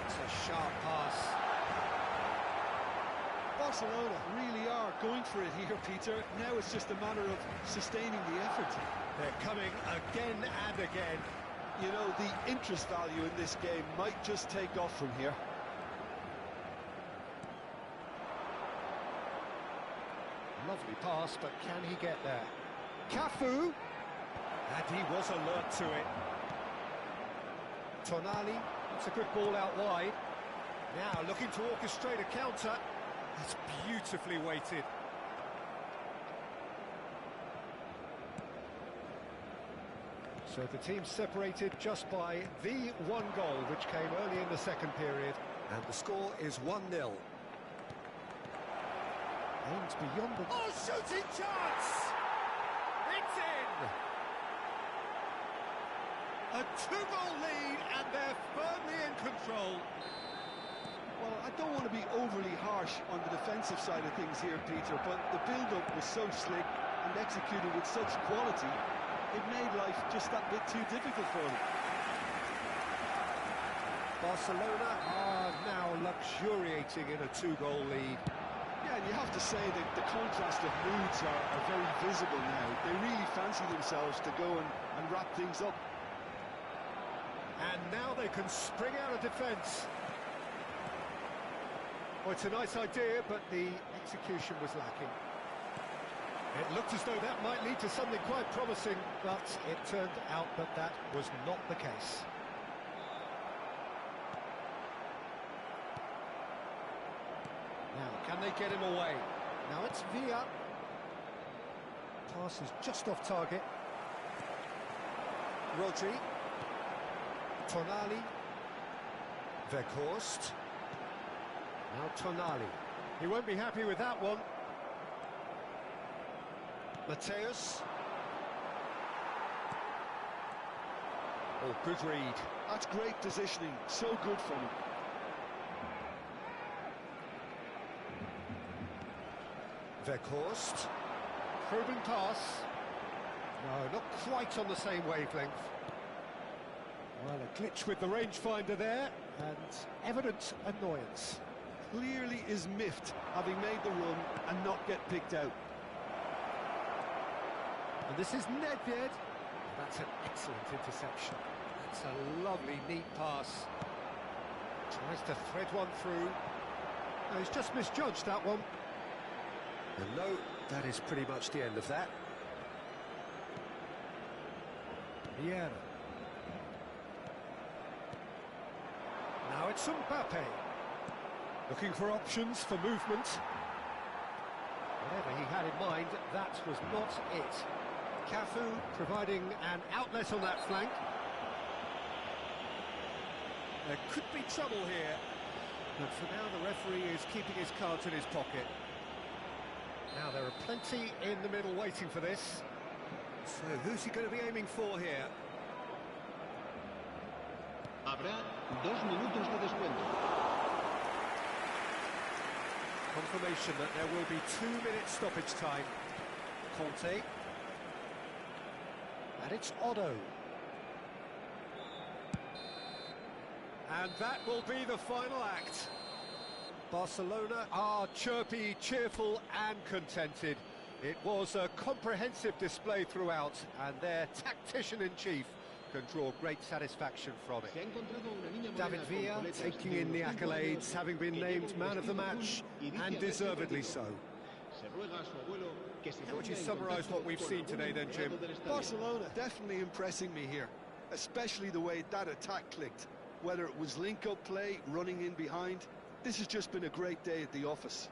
It's a sharp pass. Barcelona really are going for it here, Peter. Now it's just a matter of sustaining the effort. They're coming again and again. You know, the interest value in this game might just take off from here. Lovely pass, but can he get there? Cafu! And he was alert to it. Tonali, it's a good ball out wide. Now looking to orchestrate a counter. It's beautifully weighted. So the team's separated just by the one goal, which came early in the second period. And the score is 1-0. Aims beyond the... Oh, shooting chance! It's in! A two-goal lead, and they're firmly in control. Well, I don't want to be overly harsh on the defensive side of things here, Peter, but the build-up was so slick and executed with such quality, it made life just that bit too difficult for them. Barcelona are now luxuriating in a two-goal lead. Yeah, and you have to say that the contrast of moods are very visible now. They really fancy themselves to go and wrap things up. And now they can spring out of defence. Well, it's a nice idea, but the execution was lacking. It looked as though that might lead to something quite promising, but it turned out that that was not the case. Now, can they get him away? Now it's Villa. Pass is just off target. Rodri. Tonali. Weghorst. Now Tonali. He won't be happy with that one. Mateus. Oh, good read. That's great positioning. So good from him. Weghorst. Probing pass. No, not quite on the same wavelength. Well, a glitch with the rangefinder there, and evident annoyance. Clearly is miffed, having made the run and not get picked out. And this is Nedved. That's an excellent interception. That's a lovely, neat pass. Tries to thread one through. No, he's just misjudged that one. And no, that is pretty much the end of that. Vieira. Now it's Mbappe. Looking for options for movement. Whatever he had in mind, that was not it. Cafu providing an outlet on that flank. There could be trouble here, but for now the referee is keeping his cards in his pocket. Now there are plenty in the middle waiting for this. So who's he going to be aiming for here? Habrá 2 minutos de descuento. Confirmation that there will be 2-minute stoppage time. Conte. And it's Otto. And that will be the final act. Barcelona are chirpy, cheerful and contented. It was a comprehensive display throughout, and their tactician-in-chief can draw great satisfaction from it. David Villa taking in the accolades, having been named man of the match, and deservedly so. How would you summarise what we've seen today then, Jim? Barcelona definitely impressing me here, especially the way that attack clicked. Whether it was link-up play, running in behind, this has just been a great day at the office.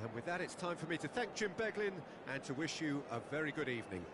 And with that, it's time for me to thank Jim Beglin and to wish you a very good evening.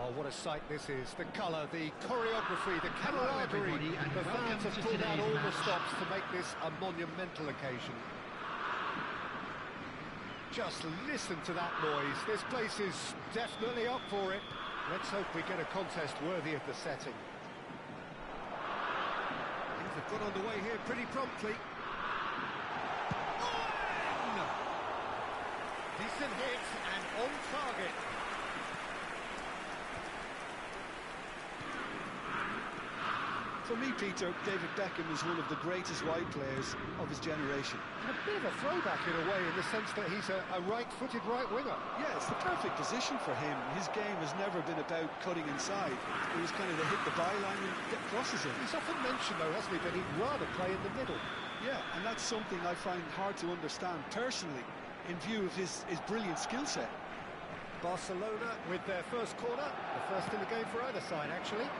Oh, what a sight this is. The colour, the choreography, the camaraderie. The fans have pulled out all the stops to make this a monumental occasion. Just listen to that noise. This place is definitely up for it. Let's hope we get a contest worthy of the setting. Things have got underway here pretty promptly. On! Decent hit and on target. For me, Peter, David Beckham is one of the greatest wide players of his generation. And a bit of a throwback in a way, in the sense that he's a right-footed right winger. Yeah, it's the perfect position for him. His game has never been about cutting inside. It was kind of to hit the byline and get crosses in. He's often mentioned, though, hasn't he, that he'd rather play in the middle. Yeah, and that's something I find hard to understand personally, in view of his brilliant skill set. Barcelona with their first corner, the first in the game for either side, actually.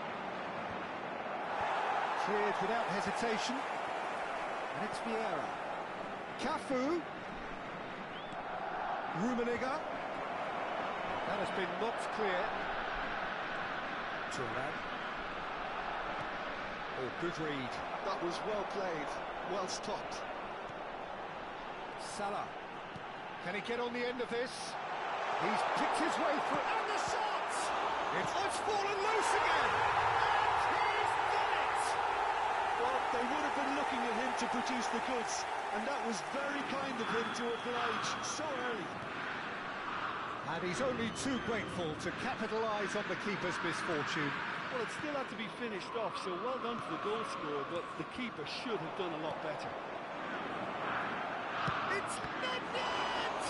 Cleared without hesitation, and it's Vieira. Cafu. Rummenigge. That has been knocked clear. Turan. Oh, good read. That was well played, well stopped. Salah. Can he get on the end of this? He's picked his way through, and the shot! It's fallen loose again! Well, they would have been looking at him to produce the goods, and that was very kind of him to oblige so early. And he's only too grateful to capitalise on the keeper's misfortune. Well, it still had to be finished off, so well done to the goal scorer, but the keeper should have done a lot better. It's net!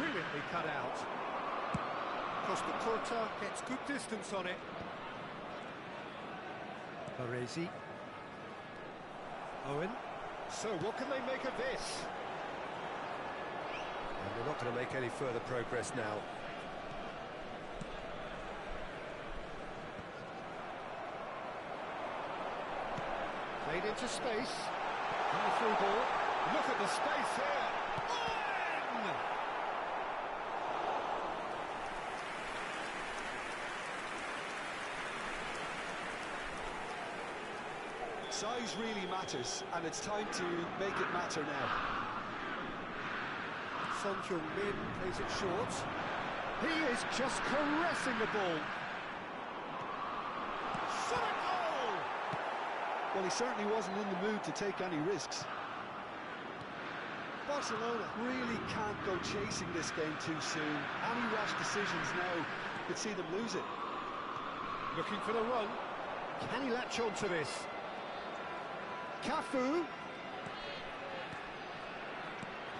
Brilliantly cut out. Costa Curta gets good distance on it. Baresi. Owen. So what can they make of this? And they're not going to make any further progress now. Played into space. High through ball. Look at the space here. Owen! Size really matters, and it's time to make it matter now. Son Heung-min plays it short. He is just caressing the ball. Shot a goal! Well, he certainly wasn't in the mood to take any risks. Barcelona really can't go chasing this game too soon. Any rash decisions now could see them lose it. Looking for the run. Can he latch on to this? Cafu.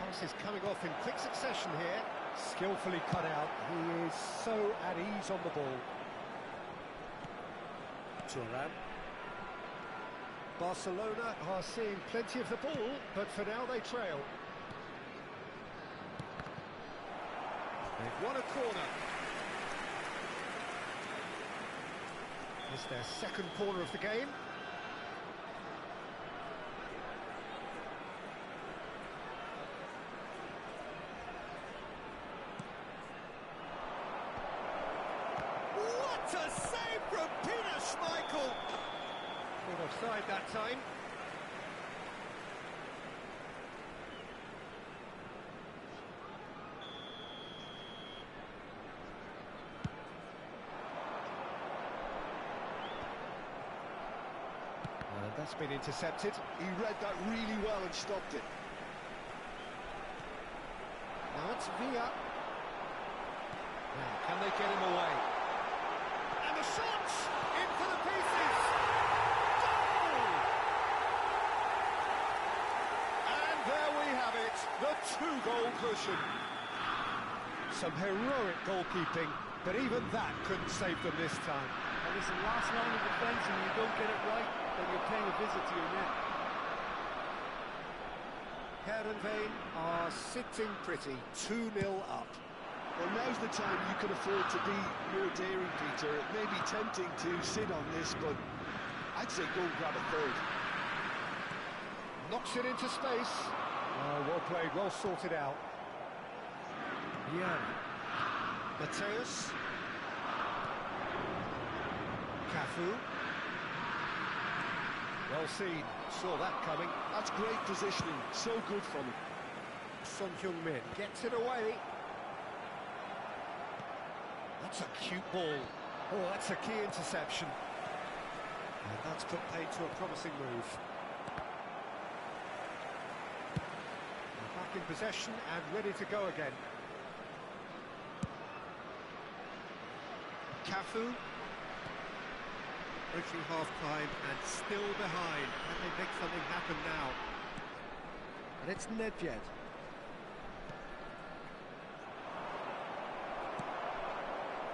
Pass is coming off in quick succession here. Skillfully cut out. He is so at ease on the ball. Turan. Barcelona are seeing plenty of the ball, but for now they trail. They've won a corner. It's their second corner of the game. What a save from Peter Schmeichel! Caught offside that time. That's been intercepted. He read that really well and stopped it. Now it's Villa. Now, can they get him away? And the shot! Into the pieces! Goal! And there we have it, the two-goal cushion. Some heroic goalkeeping, but even that couldn't save them this time. And listen, last line of defence, and you don't get it right, then you're paying a visit to your net. Heerenveen are sitting pretty, 2-0 up. Well, now's the time you can afford to be more daring, Peter. It may be tempting to sit on this, but I'd say go and grab a third. Knocks it into space. Oh, well played, well sorted out. Yeah. Mateus. Cafu. Well seen, saw that coming. That's great positioning, so good from him. Son Heung-min gets it away. That's a cute ball. Oh, that's a key interception. And that's put paid to a promising move. We're back in possession and ready to go again. Cafu. Reaching half-time and still behind. Can they make something happen now? And it's Nedved.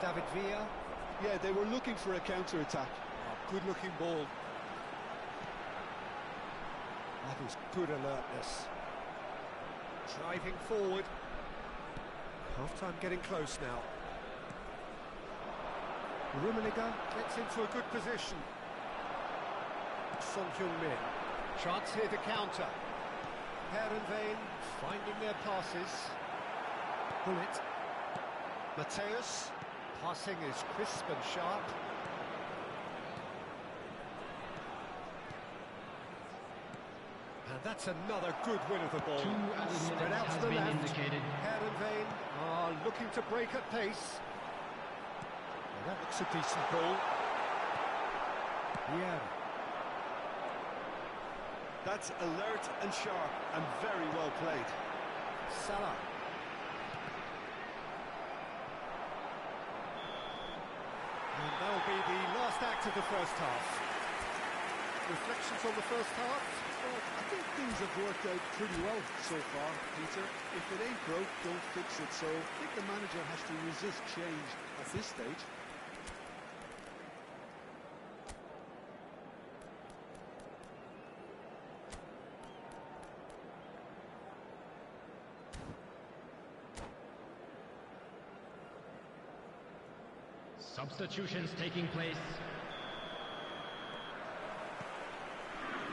David Villa. Yeah, they were looking for a counter-attack. Oh, good-looking ball. That is good alertness. Driving forward. Half-time getting close now. Rummenigge gets into a good position. Son Heung-min. Chance here to counter. Heerenveen finding their passes. Bullet. Mateus. Passing is crisp and sharp. And that's another good win of the ball. 2 added Spread minutes out has to the been left. indicated. Heerenveen are looking to break at pace. Well, that looks a decent ball. Yeah. That's alert and sharp and very well played. Salah. And that'll be the last act of the first half. Reflections on the first half? Well, I think things have worked out pretty well so far, Peter. If it ain't broke, don't fix it. So I think the manager has to resist change at this stage. Substitutions taking place.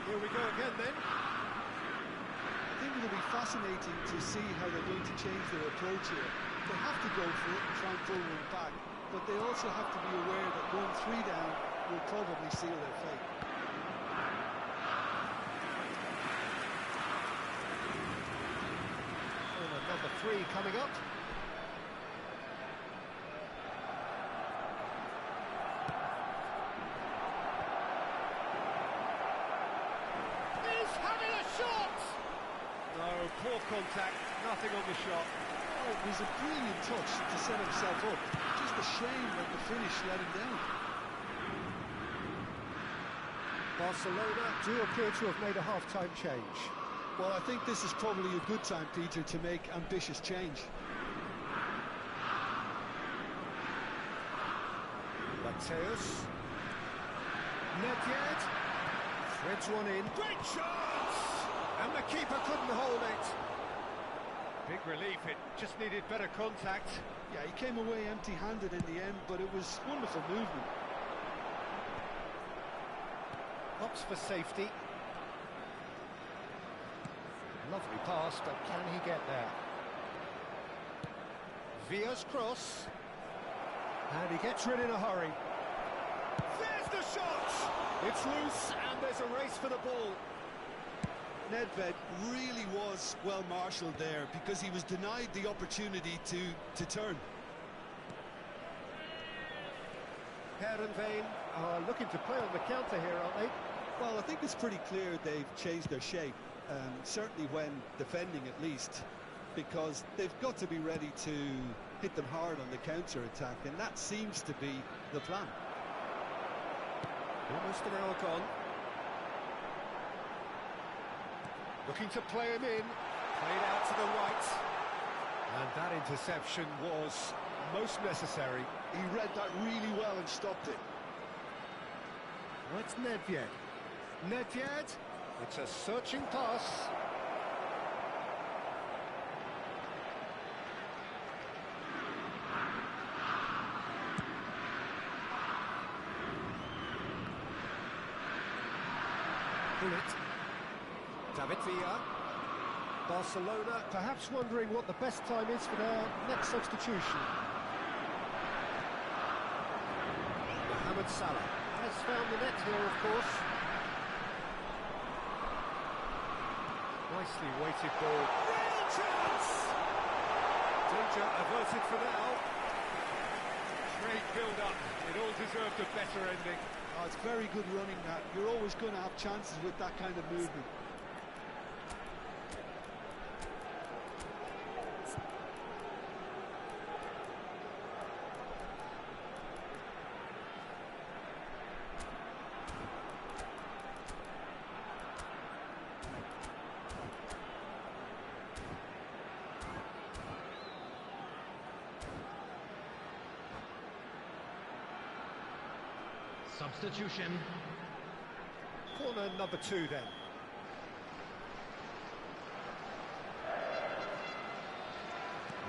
Here we go again then. I think it'll be fascinating to see how they're going to change their approach here. They have to go for it and try and pull one back, but they also have to be aware that going 3 down will probably seal their fate. And number 3 coming up. Poor contact, nothing on the shot. Oh, it was a brilliant touch to set himself up. Just a shame that the finish let him down. Barcelona do appear to have made a half-time change. Well, I think this is probably a good time, Peter, to make ambitious change. Mateus. Nedved. Threads one in. Great chance! And the keeper couldn't hold it. Big relief, it just needed better contact. Yeah, he came away empty-handed in the end, but it was wonderful movement. Opts for safety. Lovely pass, but can he get there? Villa's cross. And he gets rid in a hurry. There's the shot! It's loose, and there's a race for the ball. Nedved really was well marshalled there because he was denied the opportunity to turn. Heerenveen are looking to play on the counter here, aren't they? Well, I think it's pretty clear they've changed their shape, certainly when defending at least, because they've got to be ready to hit them hard on the counter-attack, and that seems to be the plan. Almost an hour gone. Looking to play him in, played out to the right. And that interception was most necessary. He read that really well and stopped it. That's Nedved. Nedved, it's a searching pass. Bullet. David Villa. Barcelona perhaps wondering what the best time is for their next substitution. Mohamed Salah has found the net here, of course. Nicely weighted ball. Real chance! Danger averted for now. Great build-up. It all deserved a better ending. Oh, it's very good running that. You're always going to have chances with that kind of movement. Substitution. Corner number 2 then.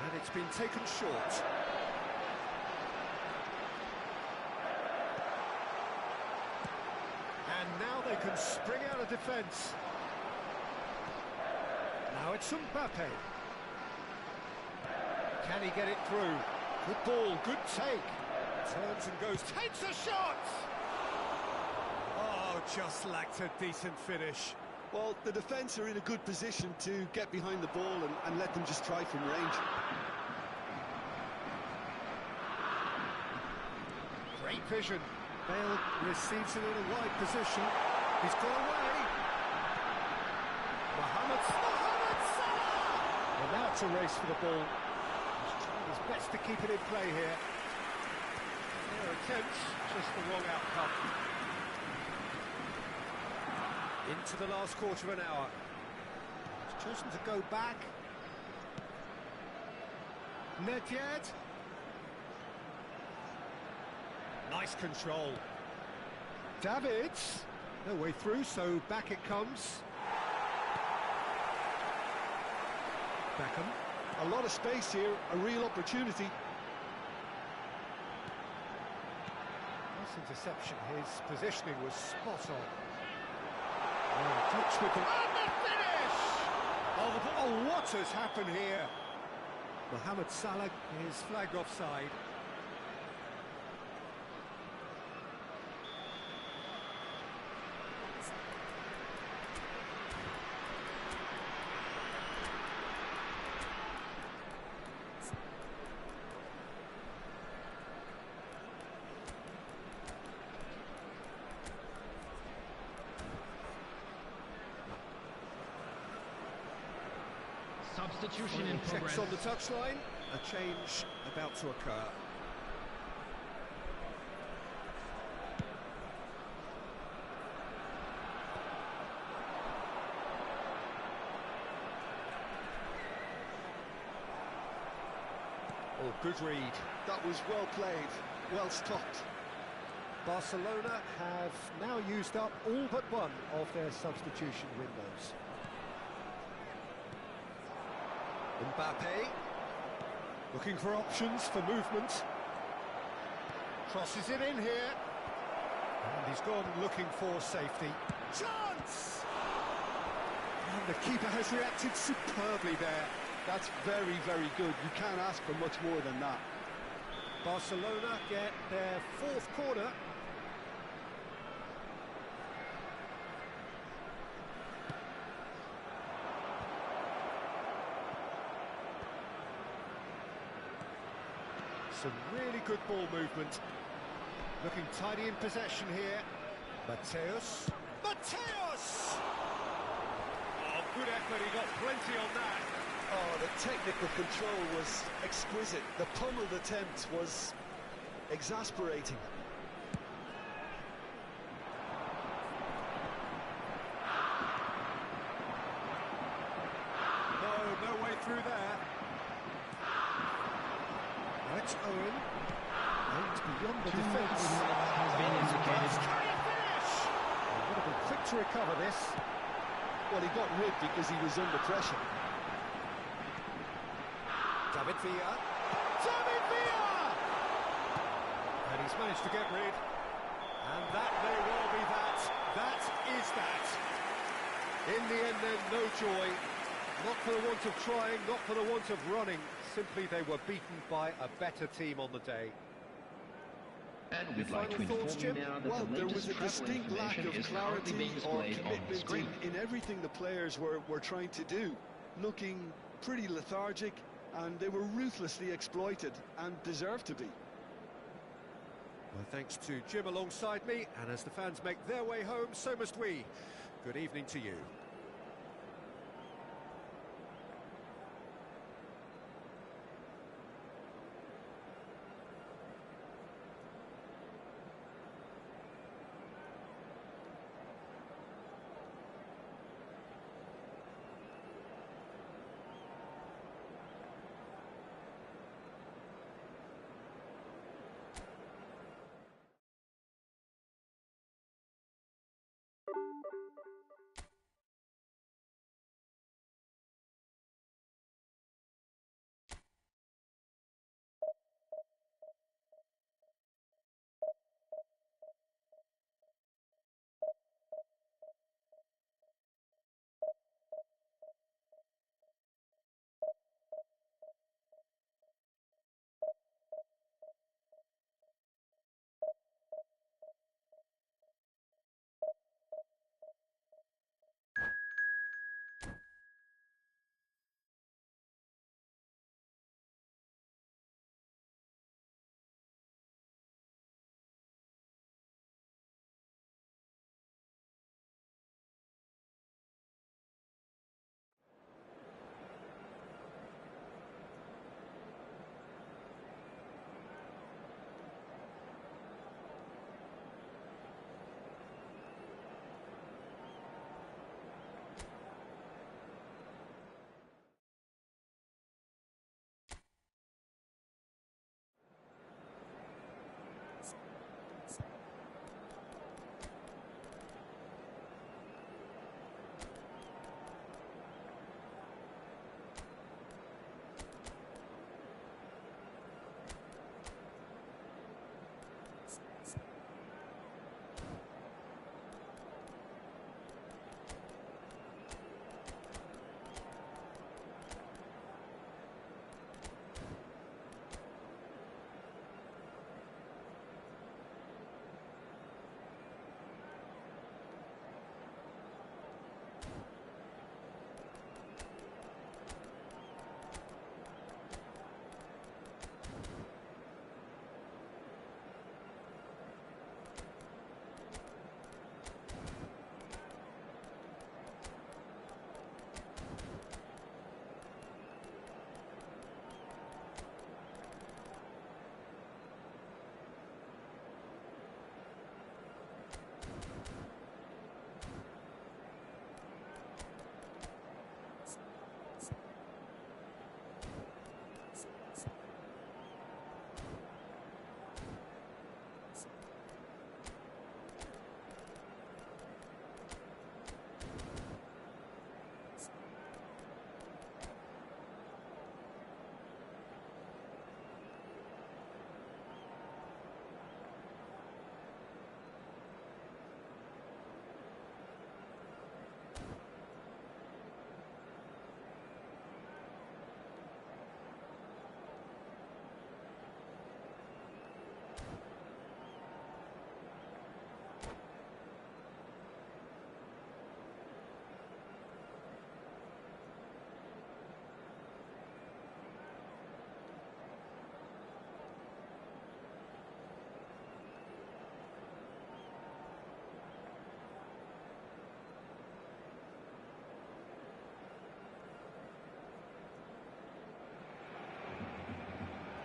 And it's been taken short. And now they can spring out of defence. Now it's Mbappe. Can he get it through? Good ball, good take. Turns and goes, takes a shot! Oh, just lacked a decent finish. Well, the defence are in a good position to get behind the ball and let them just try from range. Great vision. Bale receives it in a wide position. He's got away. Mohamed Salah! And now it's a race for the ball. He's trying his best to keep it in play here. Their attempts, just the wrong outcome. Into the last quarter of an hour. He's chosen to go back. Nedved. Nice control. Davids. No way through, so back it comes. Beckham. A lot of space here, a real opportunity. Nice interception. His positioning was spot on. Touch with the... And the finish! Oh, what has happened here? Mohamed Salah is flagged offside. Substitution in progress. Checks on the touchline. A change about to occur. Oh, good read. That was well played, well stopped. Barcelona have now used up all but one of their substitution windows. Mbappe, looking for options for movement. Crosses it in here. And he's gone looking for safety. Chance! And the keeper has reacted superbly there. That's very, very good. You can't ask for much more than that. Barcelona get their 4th corner. Some really good ball movement. Looking tidy in possession here. Mateus. Mateus! Oh, good effort. He got plenty on that. Oh, the technical control was exquisite. The pummeled attempt was exasperating. No way through there. That's Owen. Aimed beyond the defence. Has been indicated. Can he finish? He would have been quick to recover this. Well, he got rid because he was under pressure. David Villa. David Villa! And he's managed to get rid. And that may well be that. That is that. In the end, then, no joy. Not for the want of trying, not for the want of running. Simply they were beaten by a better team on the day. And we'd like to inform you now that the there was latest a travel distinct lack information of is currently being clarity or displayed on the screen. commitment in everything the players were trying to do. Looking pretty lethargic, and they were ruthlessly exploited and deserved to be. Well, thanks to Jim alongside me, and as the fans make their way home, so must we. Good evening to you.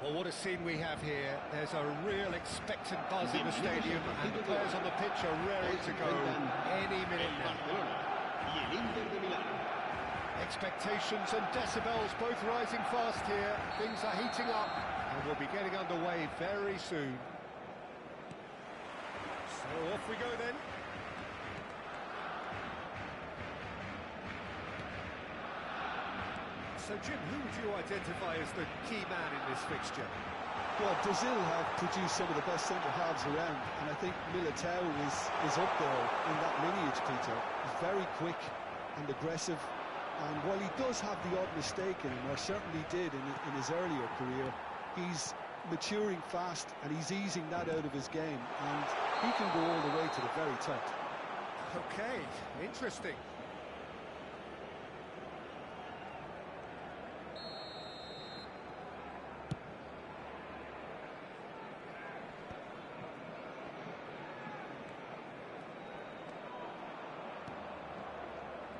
Well, what a scene we have here. There's a real expectant buzz in the stadium, and the players on the pitch are raring to go any minute now. Expectations and decibels both rising fast here. Things are heating up, and we'll be getting underway very soon. So off we go then. So, Jim, who would you identify as the key man in this fixture? Well, Brazil have produced some of the best centre-halves around, and I think Militao is up there in that lineage, Peter. He's very quick and aggressive, And while he does have the odd mistake in him, or certainly did in his earlier career, he's maturing fast and he's easing that out of his game, and he can go all the way to the very top. Okay, interesting.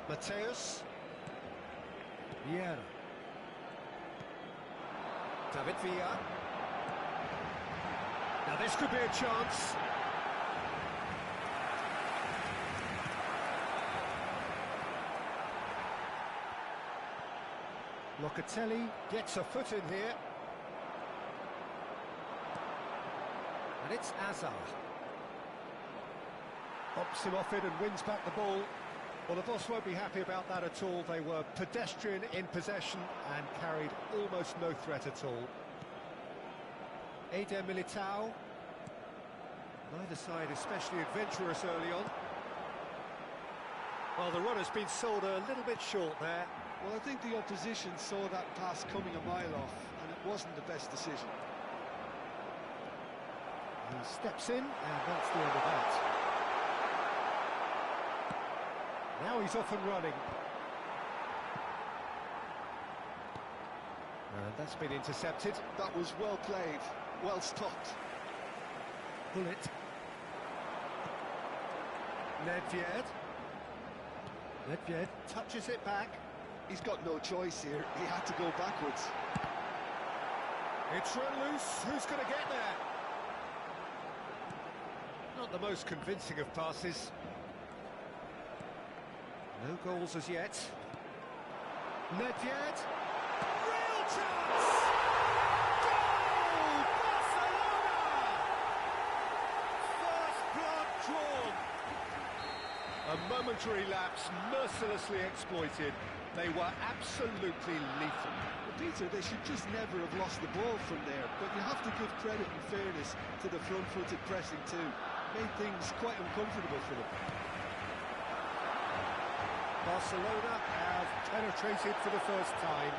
Mateus. Vieira. David Villa. Now this could be a chance. Locatelli gets a foot in here. And it's Azar. Hops him off it and wins back the ball. Well, the boss won't be happy about that at all. They were pedestrian in possession and carried almost no threat at all. Eder Militao. Neither side especially adventurous early on. Well, the run has been sold a little bit short there. Well, I think the opposition saw that pass coming a mile off, and it wasn't the best decision. He steps in, and that's the end of that. Now he's off and running. And that's been intercepted. That was well played, well stopped. Bullet. Nedved. Nedved touches it back. He's got no choice here. He had to go backwards. It's run loose. Who's going to get there? Not the most convincing of passes. No goals as yet. Nedved. Real chance! Goal! Barcelona! First blood drawn. A momentary lapse, mercilessly exploited. They were absolutely lethal. Well, Peter, they should just never have lost the ball from there, but you have to give credit and fairness to the front-footed pressing too. Made things quite uncomfortable for them. Barcelona have penetrated for the first time.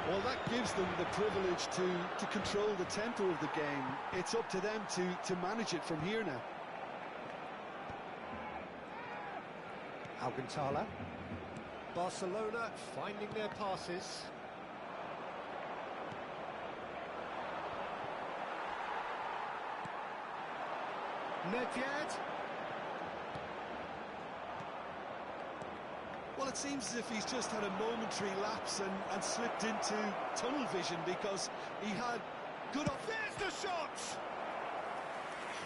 Well, that gives them the privilege to control the tempo of the game. It's up to them to manage it from here now. Alcantara. Barcelona finding their passes. Nedved. Well, it seems as if he's just had a momentary lapse and slipped into tunnel vision, because he had good... There's the shot!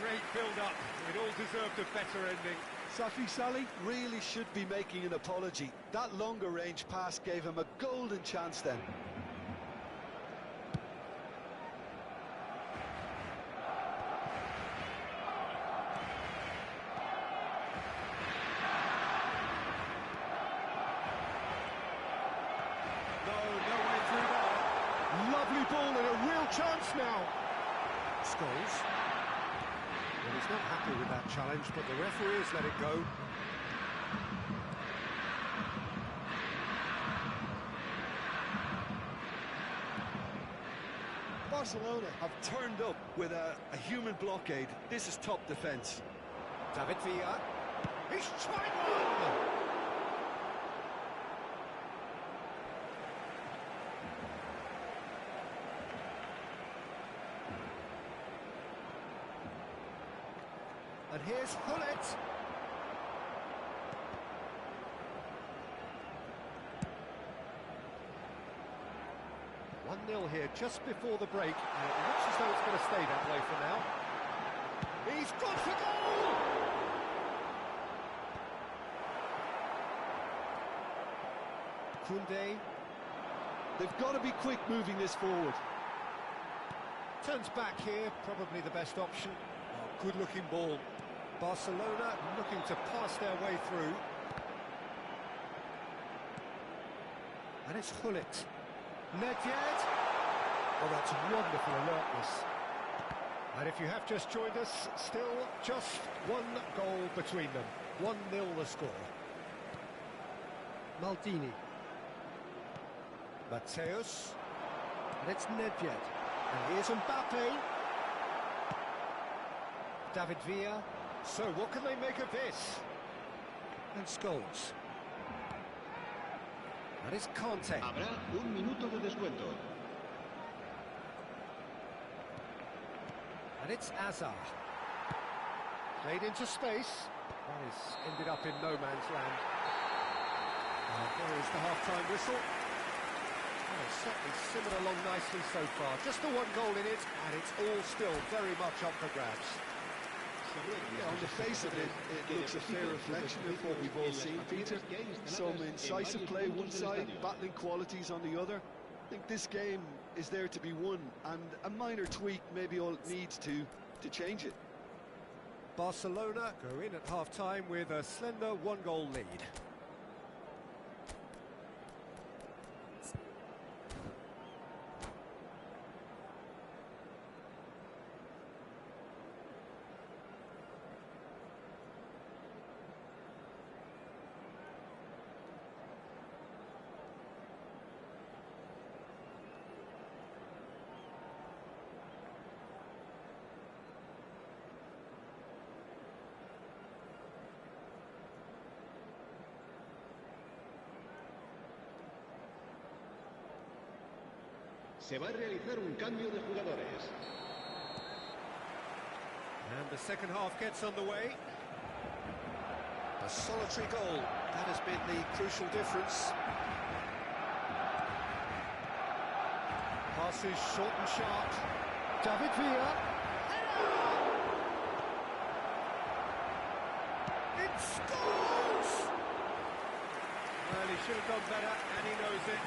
Great build-up. It all deserved a better ending. Safi Salih really should be making an apology. That longer range pass gave him a golden chance then. No way through there. Lovely ball and a real chance now. Scholes. Well, he's not happy with that challenge, but the referee has let it go. Barcelona have turned up with a human blockade. This is top defence. David Villa. He's tried one! And here's Hullet. One 0 here just before the break, and it looks as though it's going to stay that way for now. He's gone for goal! Koundé. They've got to be quick moving this forward. Turns back here, probably the best option. Oh, good-looking ball. Barcelona looking to pass their way through. And it's Hullet. Nedved. Oh, that's wonderful alertness. And if you have just joined us, still just one goal between them. 1-0 the score. Maldini. Mateus. And it's Nedved. And here's Mbappe. David Villa. So what can they make of this? And Scholes. And it's Conte. Habrá un minuto de descuento. And it's Azar. Played into space. That has ended up in no man's land. And there is the half-time whistle. Well, it's certainly simmered along nicely so far. Just the one goal in it, and it's all still very much up for grabs. Yeah, on the face of it, it looks a fair reflection of what we've all seen, Peter. Some incisive play one side, battling qualities on the other. I think this game is there to be won, and a minor tweak maybe all it needs to change it. Barcelona go in at half-time with a slender one-goal lead. Se va a realizar un cambio de jugadores. And the second half gets underway. A solitary goal, that has been the crucial difference. Passes short and sharp. David Villa. It scores! Well, he should have done better, and he knows it.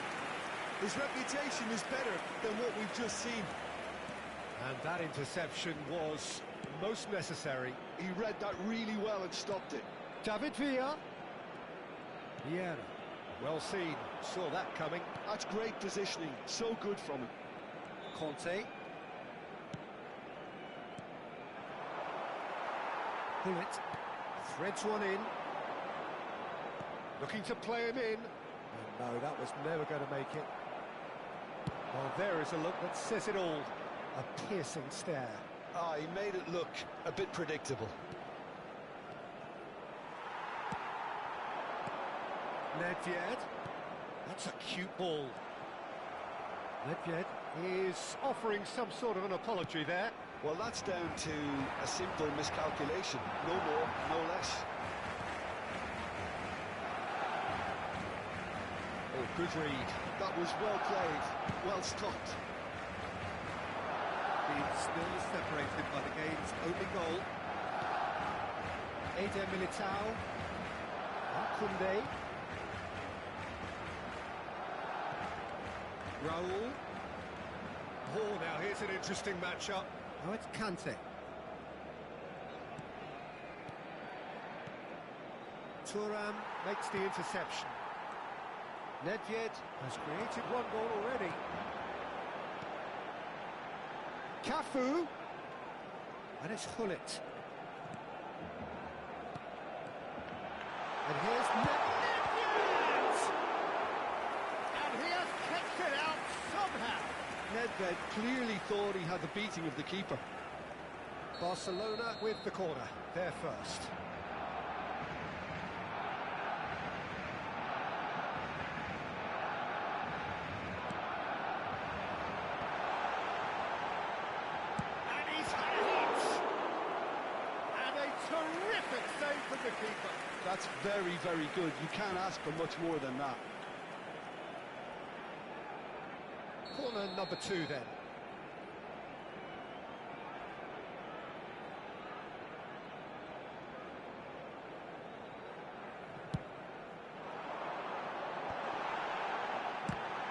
His reputation is better than what we've just seen. And that interception was most necessary. He read that really well and stopped it. David Villa. Vieira. Well seen. Saw that coming. That's great positioning. So good from him. Conte. Bullet. Threads one in. Looking to play him in. And no, that was never going to make it. Well, there is a look that says it all. A piercing stare. Ah, he made it look a bit predictable. Nedved. That's a cute ball. Nedved is offering some sort of an apology there. Well, that's down to a simple miscalculation. No more, no less. Oh, good read. That was well played, well stopped. Being still separated by the game's only goal. Eder Militao. Koundé. Raul. Oh, now here's an interesting matchup. Oh, it's Kante. Thuram makes the interception. Nedved has created one goal already. Cafu. And it's Hullet. And here's Nedved! And he has kept it out somehow. Nedved clearly thought he had the beating of the keeper. Barcelona with the corner, they're first. And he's had a hit! And a terrific save from the keeper. That's very, very good. You can't ask for much more than that. Corner number 2 then.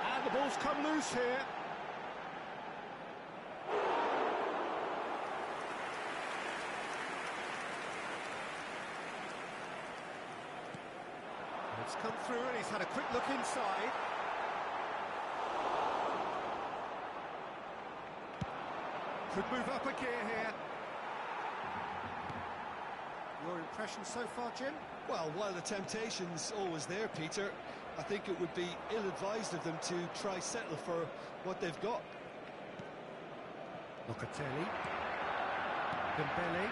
And the ball's come loose here. It's come through and he's had a quick look inside. Could move up a gear here. Your impression so far, Jim? Well, while the temptation's always there, Peter, I think it would be ill-advised of them to try settle for what they've got. Locatelli. Dembele.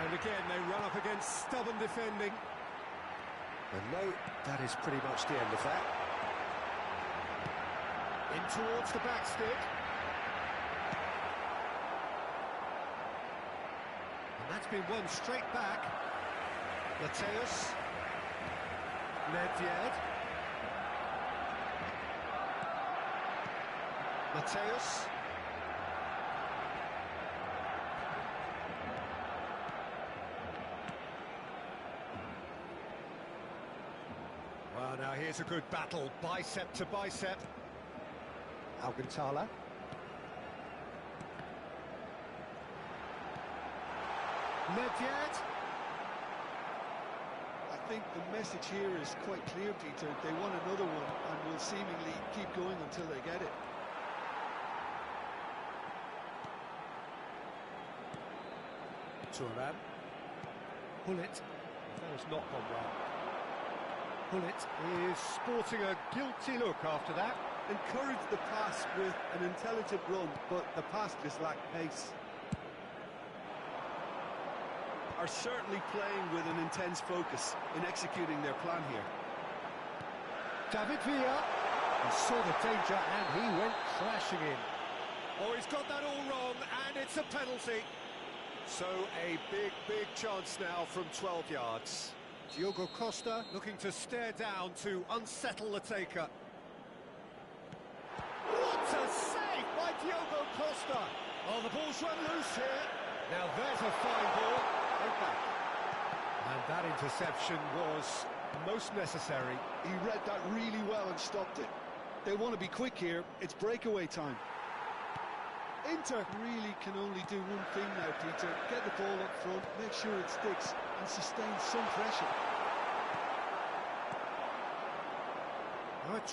And again, they run up against stubborn defending. And no, that is pretty much the end of that. In towards the back stick. And that's been won straight back. Mateus. Nedved. Mateus. Well, now here's a good battle, bicep to bicep. Alcantara. Nedved. I think the message here is quite clear, Peter. They want another one and will seemingly keep going until they get it. Thuram. Bullet. That has not gone well. Bullet is sporting a guilty look after that. Encouraged the pass with an intelligent run, but the pass just lacked pace. Are certainly playing with an intense focus in executing their plan here. David Villa. He saw the danger and he went crashing in. Oh, he's got that all wrong and it's a penalty. So a big chance now from 12 yards. Diogo Costa looking to stare down to unsettle the taker. What a save by Diogo Costa! Oh, the ball's run loose here. Now there's a fine ball. And back. And that interception was most necessary. He read that really well and stopped it. They want to be quick here. It's breakaway time. Inter really can only do one thing now, Peter. Get the ball up front, make sure it sticks, and sustain some pressure.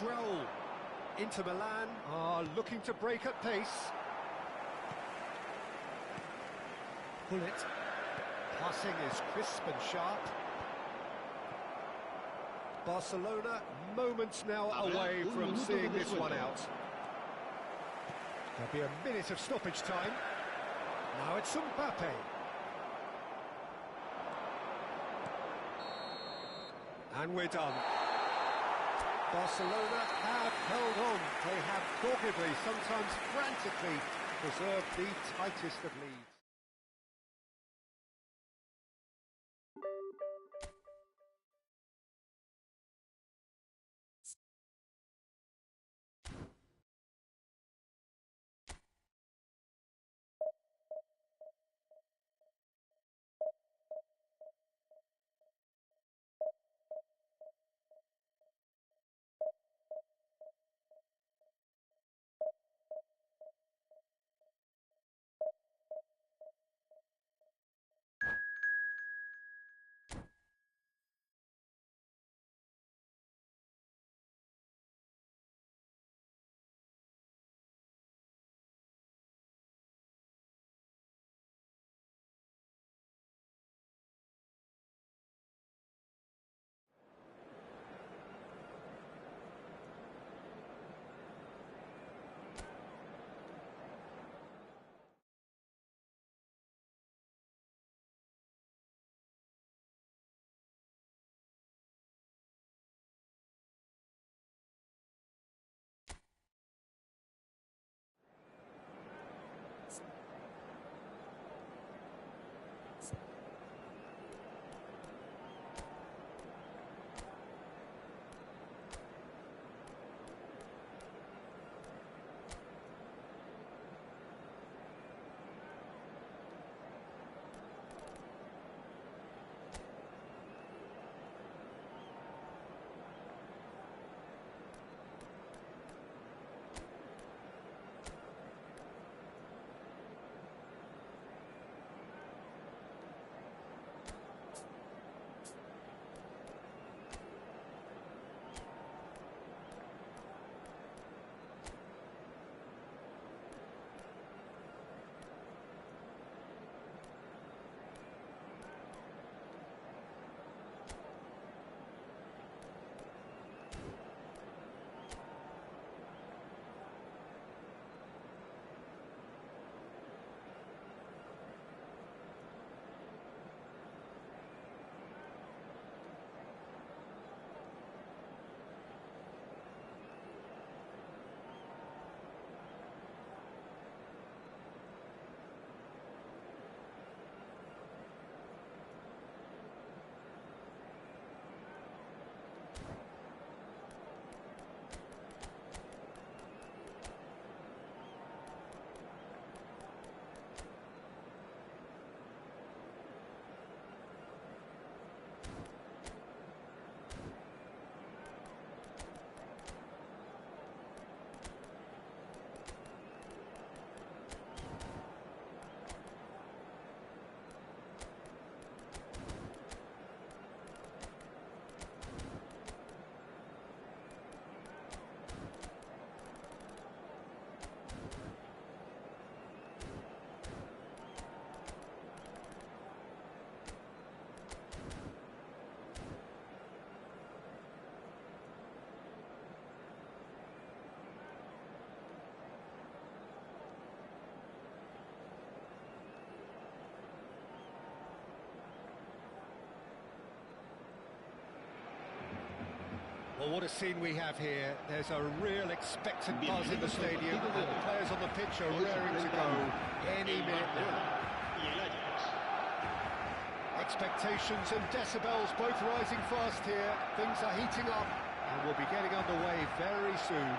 Raul. Inter Milan are looking to break at pace. Bullet. Passing is crisp and sharp. Barcelona moments now away from seeing this one out. There'll be a minute of stoppage time. Now it's Mbappe. And we're done. Barcelona have held on. They have doggedly, sometimes frantically, preserved the tightest of leads. Well, what a scene we have here. There's a real expectant buzz in the stadium, and the players on the pitch are raring to go any minute now. Expectations and decibels both rising fast here. Things are heating up, and we'll be getting underway very soon.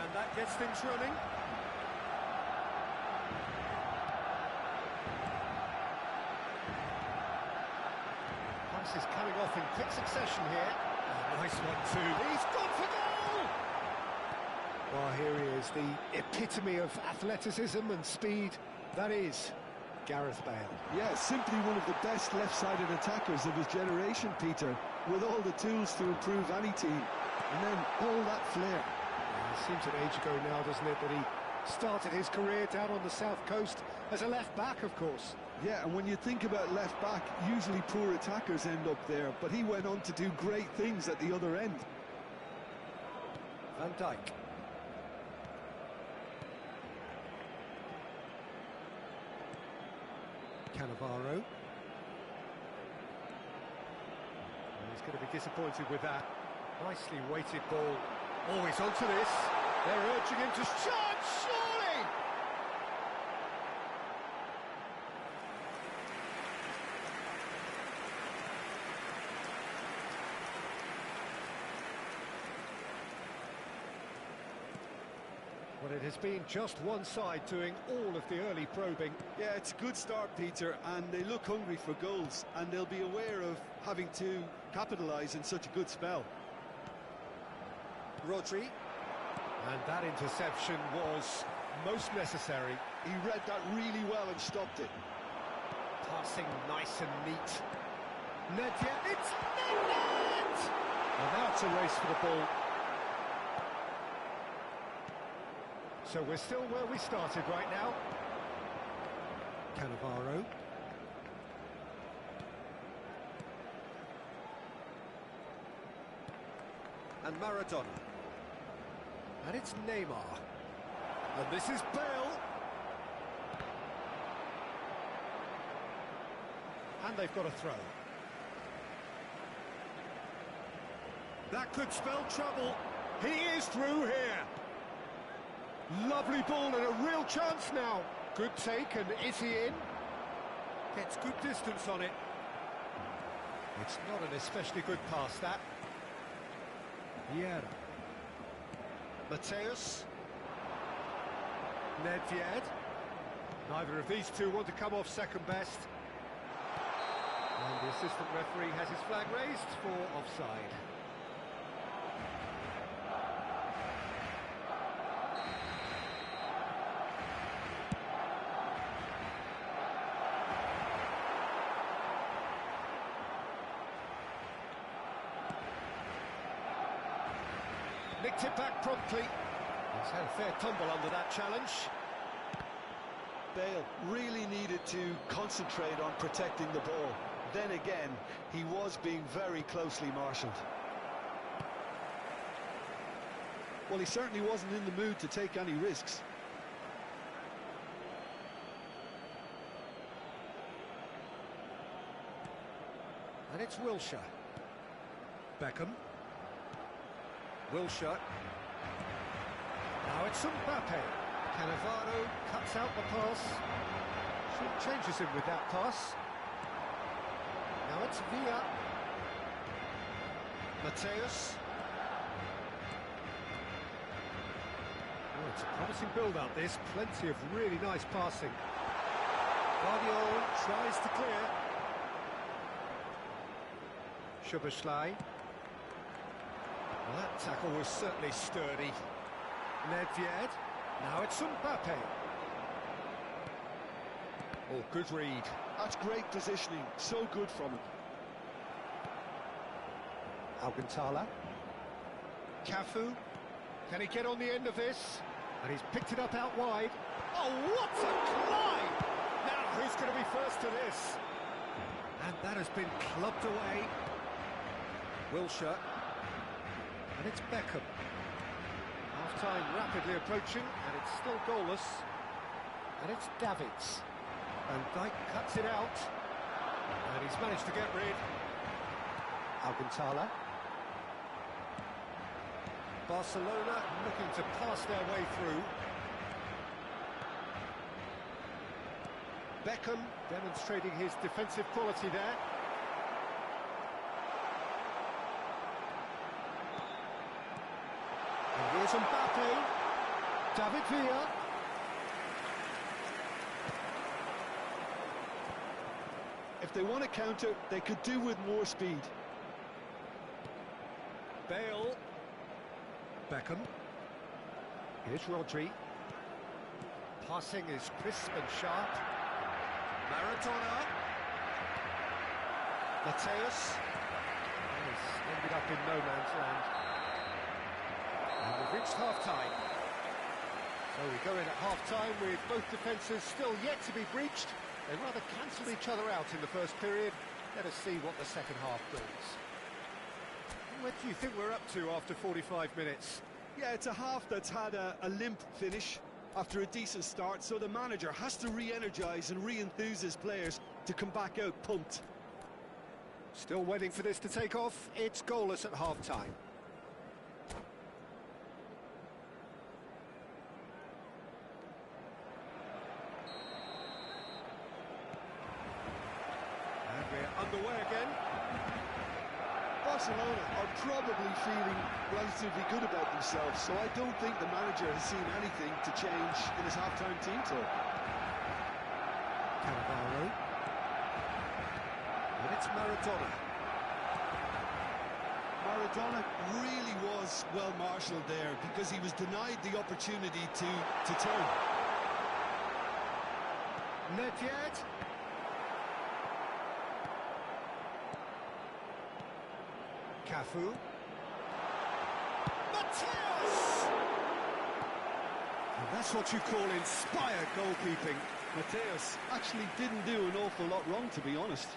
And that gets things running. Pass is coming off in quick succession here. Oh, nice one too. He's gone for goal! Well, here he is, the epitome of athleticism and speed. That is Gareth Bale. Yeah, simply one of the best left-sided attackers of his generation, Peter, with all the tools to improve any team. And then all that flair. It seems an age ago now, doesn't it, that he started his career down on the south coast as a left-back, of course. Yeah, and when you think about left-back, usually poor attackers end up there, but he went on to do great things at the other end. Van Dijk. Cannavaro. He's going to be disappointed with that. Nicely weighted ball. Oh, he's onto this. They're urging him to charge, surely! Well, it has been just one side doing all of the early probing. Yeah, it's a good start, Peter, and they look hungry for goals, and they'll be aware of having to capitalise in such a good spell. Rodri. And that interception was most necessary. He read that really well and stopped it. Passing nice and neat. Nedved, it's Nedved! And now it's a race for the ball. So we're still where we started right now. Cannavaro. And Maradona. And it's Neymar. And this is Bale. And they've got a throw. That could spell trouble. He is through here. Lovely ball and a real chance now. Good take, and is he in? Gets good distance on it. It's not an especially good pass, that. Vieira. Mateus. Nedved. Neither of these two want to come off second best. And the assistant referee has his flag raised for offside. Nicked it back promptly. He's had a fair tumble under that challenge. Bale really needed to concentrate on protecting the ball. Then again, he was being very closely marshalled. Well, he certainly wasn't in the mood to take any risks. And it's Wilshere. Beckham. Wilshere. Now it's Mbappe. Cannavaro cuts out the pass. She changes him with that pass. Now it's Villa. Mateus. Oh, it's a promising build-up, this. Plenty of really nice passing. Guardiola tries to clear. Szoboszlai. Well, that tackle was certainly sturdy. Nedved. Now it's Mbappe. Oh, good read. That's great positioning. So good from him. Alcantara. Cafu. Can he get on the end of this? And he's picked it up out wide. Oh, what a climb! Now, who's going to be first to this? And that has been clubbed away. Wilshere. And it's Beckham. Half-time rapidly approaching, and it's still goalless. And it's Davids. And Dijk cuts it out. And he's managed to get rid. Alcantara. Barcelona looking to pass their way through. Beckham demonstrating his defensive quality there. And here's Mbappe. David Villa. If they want to counter, they could do with more speed. Bale. Beckham. Here's Rodri. Passing is crisp and sharp. Maradona. Mateus. He's ended up in no man's land. And we've reached half-time. So we go in at half-time with both defences still yet to be breached. They rather cancelled each other out in the first period. Let us see what the second half brings. What do you think we're up to after 45 minutes? Yeah, it's a half that's had a limp finish after a decent start, so the manager has to re-energise and re-enthuse his players to come back out pumped. Still waiting for this to take off. It's goalless at half-time. And we're underway again. Barcelona are probably feeling relatively good about themselves, so I don't think the manager has seen anything to change in his half-time team talk. Cannavaro. And it's Maradona. Maradona really was well marshalled there because he was denied the opportunity to turn. Nedved. Cafu. Mateus! And that's what you call inspired goalkeeping. Mateus actually didn't do an awful lot wrong, to be honest.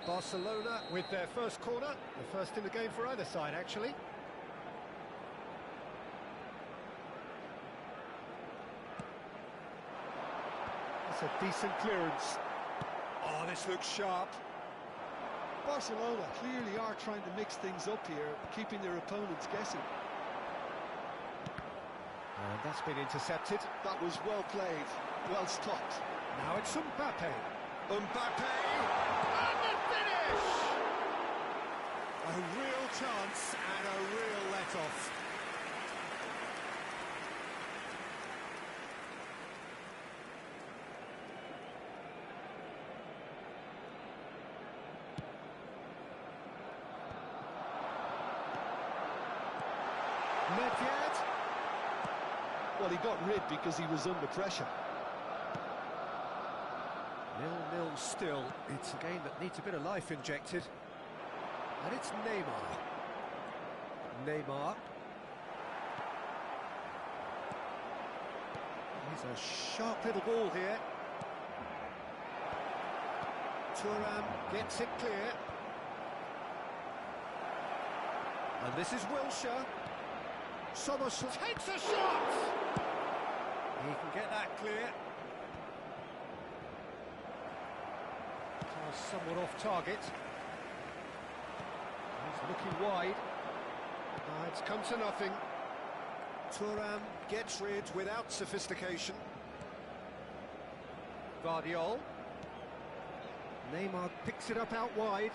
Barcelona with their first corner, the first in the game for either side, actually. That's a decent clearance. Oh, this looks sharp. Barcelona clearly are trying to mix things up here, keeping their opponents guessing. And that's been intercepted. That was well played, well stopped. Now it's Mbappe. Mbappe! And the finish! A real chance and a real let-off. Nedved. Well, he got rid because he was under pressure. 0-0 still. It's a game that needs a bit of life injected. And it's Neymar. Neymar. He's a sharp little ball here. Thuram gets it clear. And this is Wilshere. Somos takes a shot! He can get that clear. Somewhat off target. He's looking wide. It's come to nothing. Thuram gets rid without sophistication. Guardiol. Neymar picks it up out wide.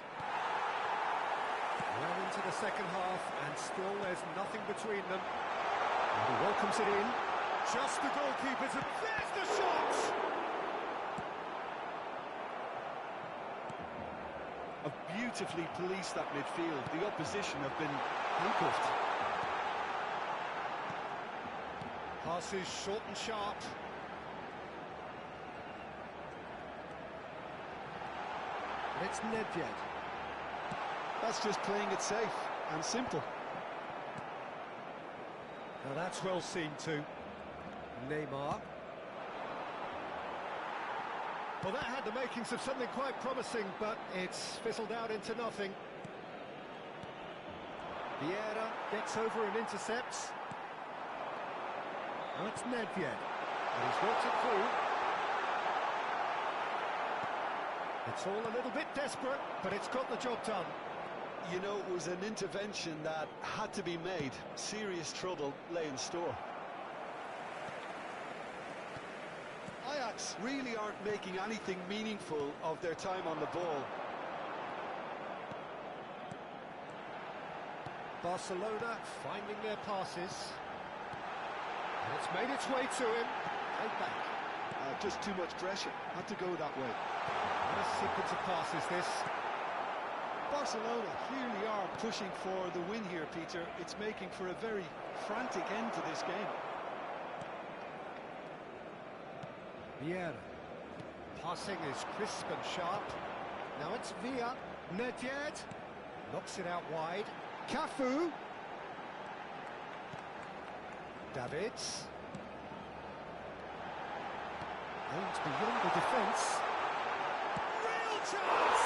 Well into the second half, and still there's nothing between them. And he welcomes it in. Just the goalkeepers, and there's the shot! Have beautifully policed that midfield. The opposition have been handcuffed. Passes short and sharp. And it's Nedved. That's just playing it safe and simple. Now that's well seen too. Neymar. Well, that had the makings of something quite promising, but it's fizzled out into nothing. Vieira gets over and intercepts. Now it's Nedved. And he's worked it through. It's all a little bit desperate, but it's got the job done. You know, it was an intervention that had to be made. Serious trouble lay in store. Ajax really aren't making anything meaningful of their time on the ball. Barcelona finding their passes. And it's made its way to him. And back. Just too much pressure. Had to go that way. What a sequence of passes this. Barcelona clearly are pushing for the win here, Peter. It's making for a very frantic end to this game. Vieira. Passing is crisp and sharp. Now it's Villa. Nedved. Knocks it out wide. Cafu. Davids. Aims beyond the defence. Real chance!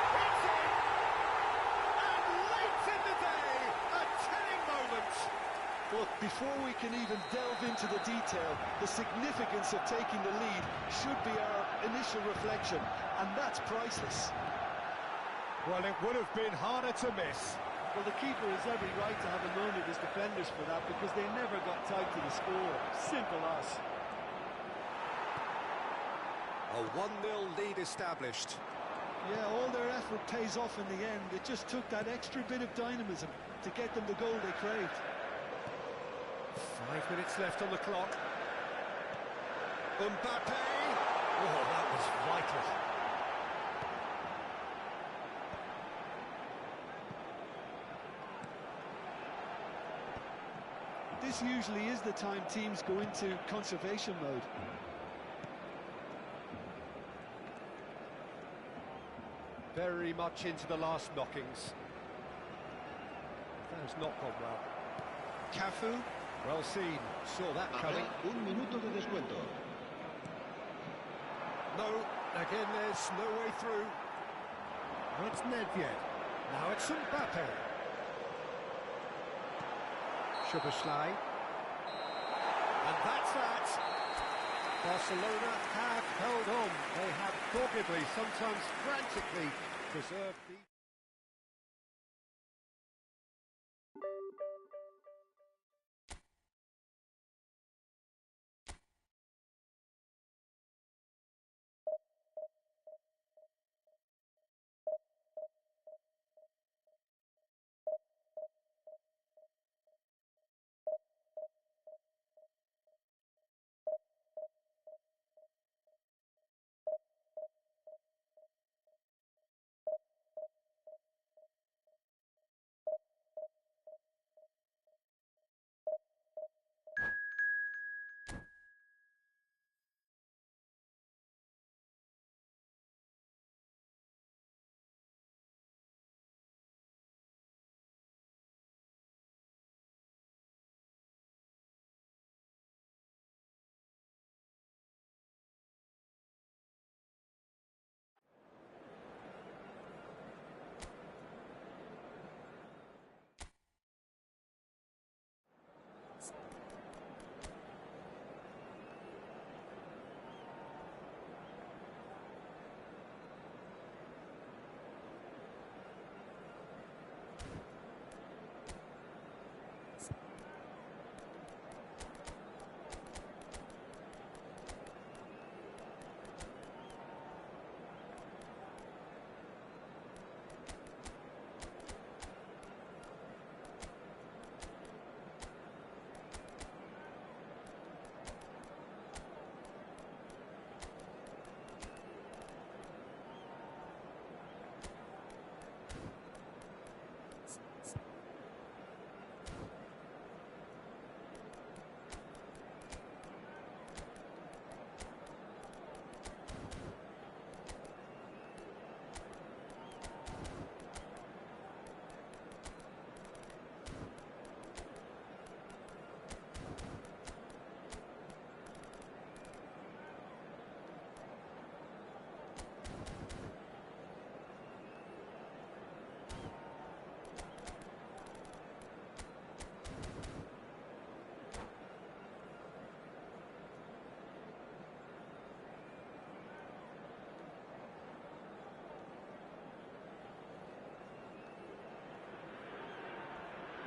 It's in! And late in the day, a telling moment. Look, before we can even delve into the detail, the significance of taking the lead should be our initial reflection, and that's priceless. Well, it would have been harder to miss. Well, the keeper has every right to have a moan at his defenders for that, because they never got tight to the score. Simple as. A 1-0 lead established. Yeah, all their effort pays off in the end. It just took that extra bit of dynamism to get them the goal they craved. 5 minutes left on the clock. Mbappe! Oh, that was vital. This usually is the time teams go into conservation mode. Very much into the last knockings. That has not gone well. Cafu, well seen, saw that coming. Habrá un minuto de descuento. No, again there's no way through. Now it's Nedved. Now it's Mbappe. Szoboszlai. And that's that. Barcelona have held on. They have doggedly, sometimes frantically, preserved the...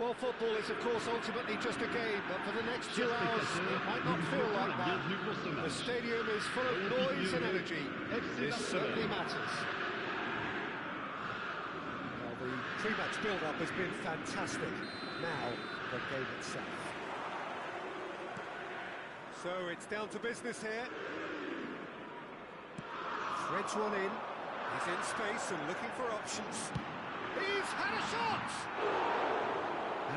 Well, football is, of course, ultimately just a game, but for the next 2 hours, it might not feel like that. The stadium is full of noise and energy. This certainly matters. Well, the pre-match build-up has been fantastic. Now, the game itself. So, it's down to business here. Threads one in. He's in space and looking for options. He's had a shot!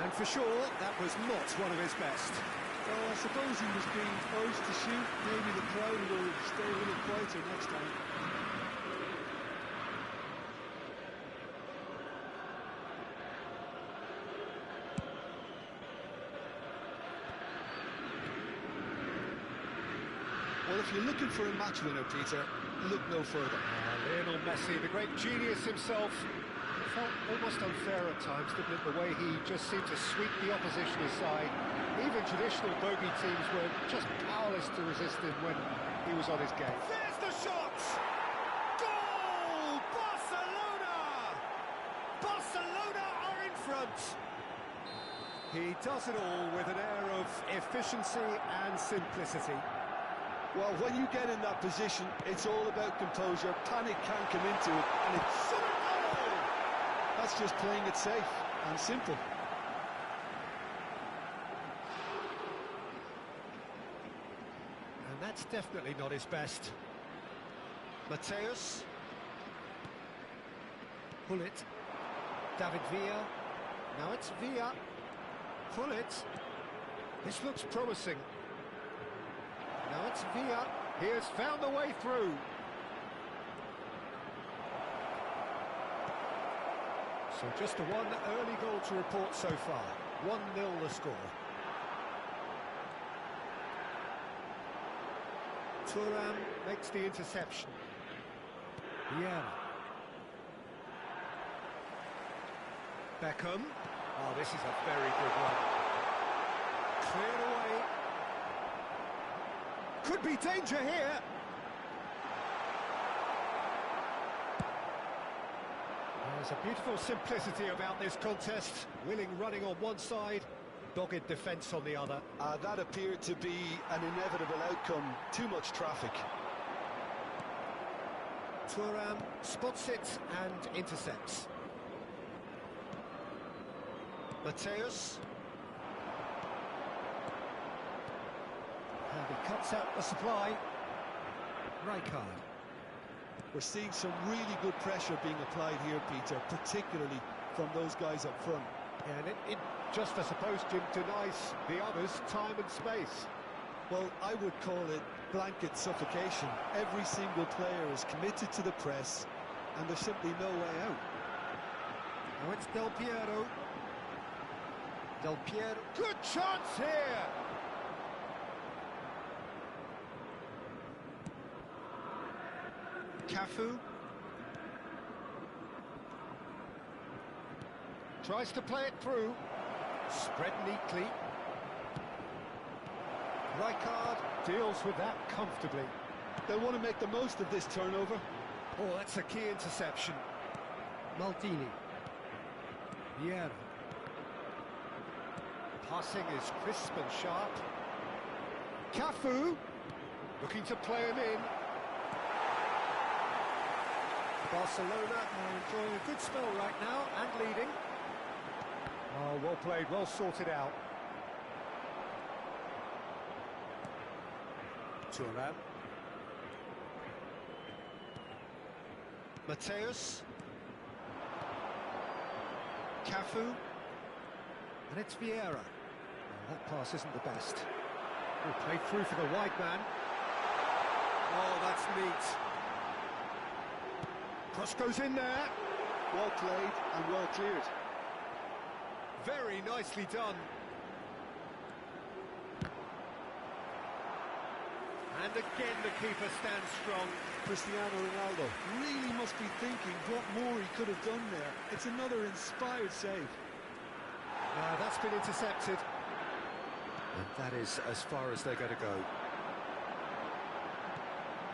And for sure, that was not one of his best. Well, I suppose he was being forced to shoot. Maybe the crowd will stay a little quieter next time. Well, if you're looking for a match winner, Peter, look no further. Lionel Messi, the great genius himself. It felt almost unfair at times, didn't it, the way he just seemed to sweep the opposition aside. Even traditional bogey teams were just powerless to resist him when he was on his game. There's the shot! Goal! Barcelona! Barcelona are in front! He does it all with an air of efficiency and simplicity. Well, when you get in that position, it's all about composure. Panic can't come into it, and it's so goal! That's just playing it safe and simple. And that's definitely not his best. Mateus. Pull it. David Villa. Now it's Villa. Pull it. This looks promising. Now it's Villa. He has found the way through. So just a one early goal to report so far. 1-0 the score. Thuram makes the interception. Vieira. Beckham. Oh, this is a very good one. Cleared away. Could be danger here. There's a beautiful simplicity about this contest. Willing running on one side, dogged defence on the other. That appeared to be an inevitable outcome. Too much traffic. Thuram spots it and intercepts. Mateus. And he cuts out the supply. Rijkaard. We're seeing some really good pressure being applied here, Peter, particularly from those guys up front. And it just, I suppose, Jim, denies the others time and space. Well, I would call it blanket suffocation. Every single player is committed to the press, and there's simply no way out. Now it's Del Piero. Del Piero. Good chance here! Cafu. Tries to play it through. Spread neatly. Rijkaard deals with that comfortably. They want to make the most of this turnover. Oh, that's a key interception. Maldini. Vieira. Passing is crisp and sharp. Cafu. Looking to play him in. Barcelona are enjoying a good spell right now and leading. Oh, well played, well sorted out. Thuram. Mateus. Cafu. And it's Vieira. Oh, that pass isn't the best. Oh, played through for the wide man. Oh, that's neat. Cross goes in there. Well played and well cleared. Very nicely done. And again the keeper stands strong. Cristiano Ronaldo really must be thinking what more he could have done there. It's another inspired save. That's been intercepted. And that is as far as they're going to go.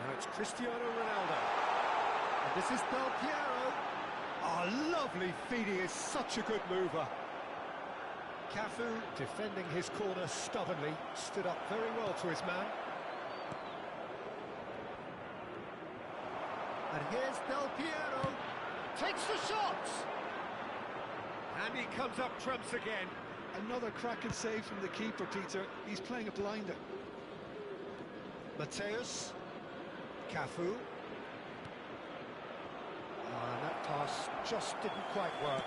Now it's Cristiano Ronaldo. And this is Del Piero. Oh, lovely feed. He is such a good mover. Cafu defending his corner stubbornly, stood up very well to his man. And here's Del Piero, takes the shot! And he comes up trumps again. Another cracking save from the keeper, Peter. He's playing a blinder. Mateus, Cafu. And that pass just didn't quite work.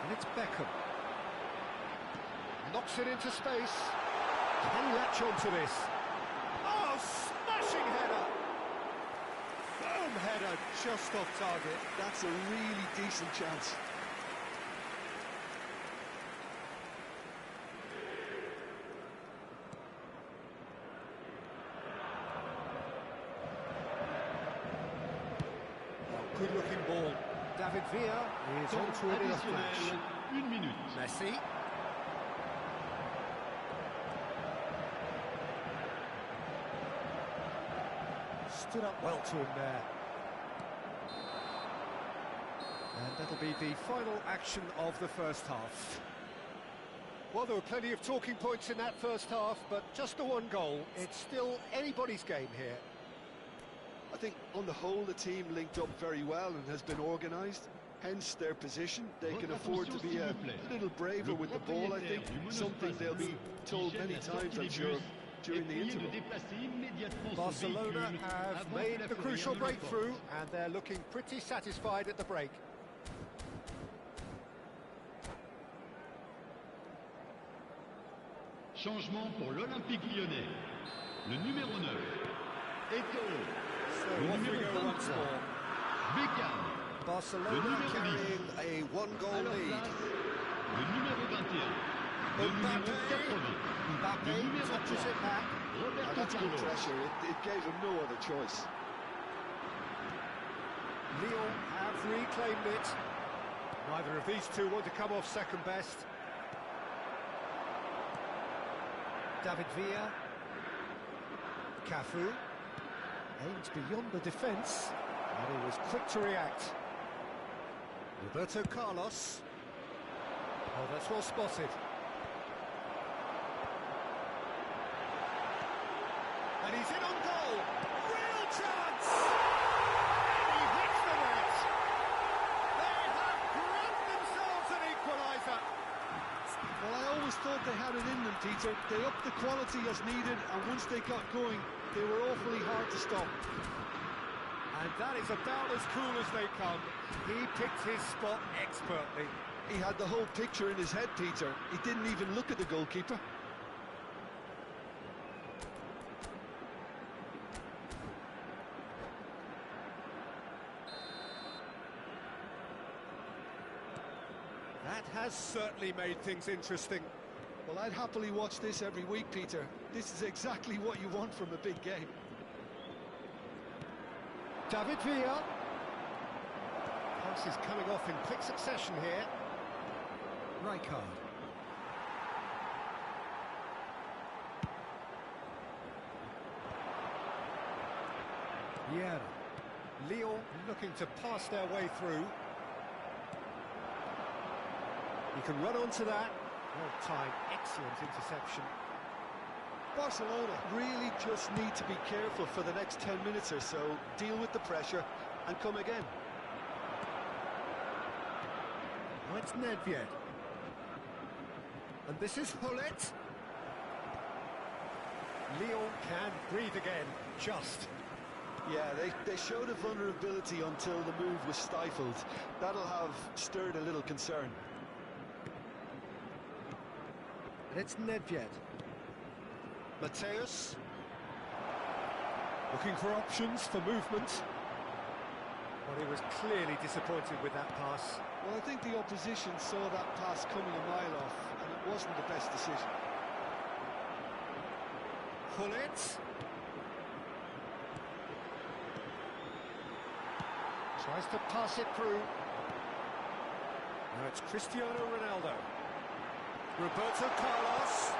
And it's Beckham. Knocks it into space. Can he latch onto this? Oh, smashing header! Boom header, just off target. That's a really decent chance. Good-looking ball. David Villa is onto it in a flash. Messi. Stood up well to him there. And that'll be the final action of the first half. Well, there were plenty of talking points in that first half, but just the one goal. It's still anybody's game here. I think on the whole the team linked up very well and has been organised, hence their position. They can afford to be a little braver with the ball, I think, something they'll be told many times, I'm sure, during the interval. Barcelona have made the crucial breakthrough and they're looking pretty satisfied at the break. Changement pour l'Olympique Lyonnais. Le numéro 9, Eto'o. So off we go once more. Beckham. Barcelona carrying a one-goal lead. Le numéro 21. Le numéro 80. Mbappe touches it back. That's good pressure. It gave him no other choice. Lyon have reclaimed it. Neither of these two want to come off second best. David Villa. Cafu. Aims beyond the defence, and he was quick to react. Roberto Carlos. Oh, that's well spotted. And he's in on goal. Real chance! And he hits the net. They have grabbed themselves an equaliser. Well, I always thought they had it in them, Peter. They upped the quality as needed, and once they got going, they were awfully hard to stop. And that is about as cool as they come. He picked his spot expertly. He had the whole picture in his head, Peter. He didn't even look at the goalkeeper. That has certainly made things interesting. Well, I'd happily watch this every week, Peter. This is exactly what you want from a big game. David Villa. Pass is coming off in quick succession here. Rijkaard. Vieira. Lyon looking to pass their way through. He can run onto that. Well timed, excellent interception. Barcelona really just need to be careful for the next 10 minutes or so, deal with the pressure and come again. Now it's Nedved. And this is Hullet. Lyon can breathe again, just. Yeah, they showed a vulnerability until the move was stifled. That'll have stirred a little concern. And it's Nedved. Mateus. Looking for options for movement. Well, he was clearly disappointed with that pass. Well, I think the opposition saw that pass coming a mile off, and it wasn't the best decision. Hullet. Tries to pass it through. Now it's Cristiano Ronaldo. Roberto Carlos.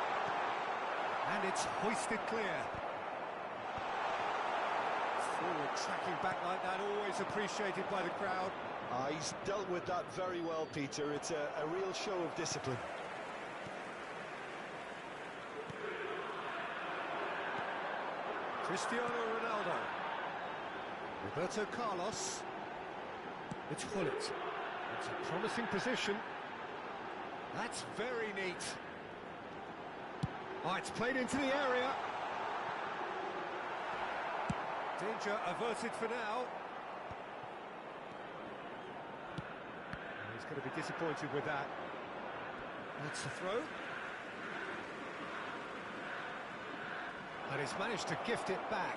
And it's hoisted clear. Forward tracking back like that, always appreciated by the crowd. He's dealt with that very well, Peter. It's a real show of discipline. Cristiano Ronaldo. Roberto Carlos. It's Hullet. It's a promising position. That's very neat. Oh, it's played into the area. Danger averted for now. He's going to be disappointed with that. That's the throw. And he's managed to gift it back.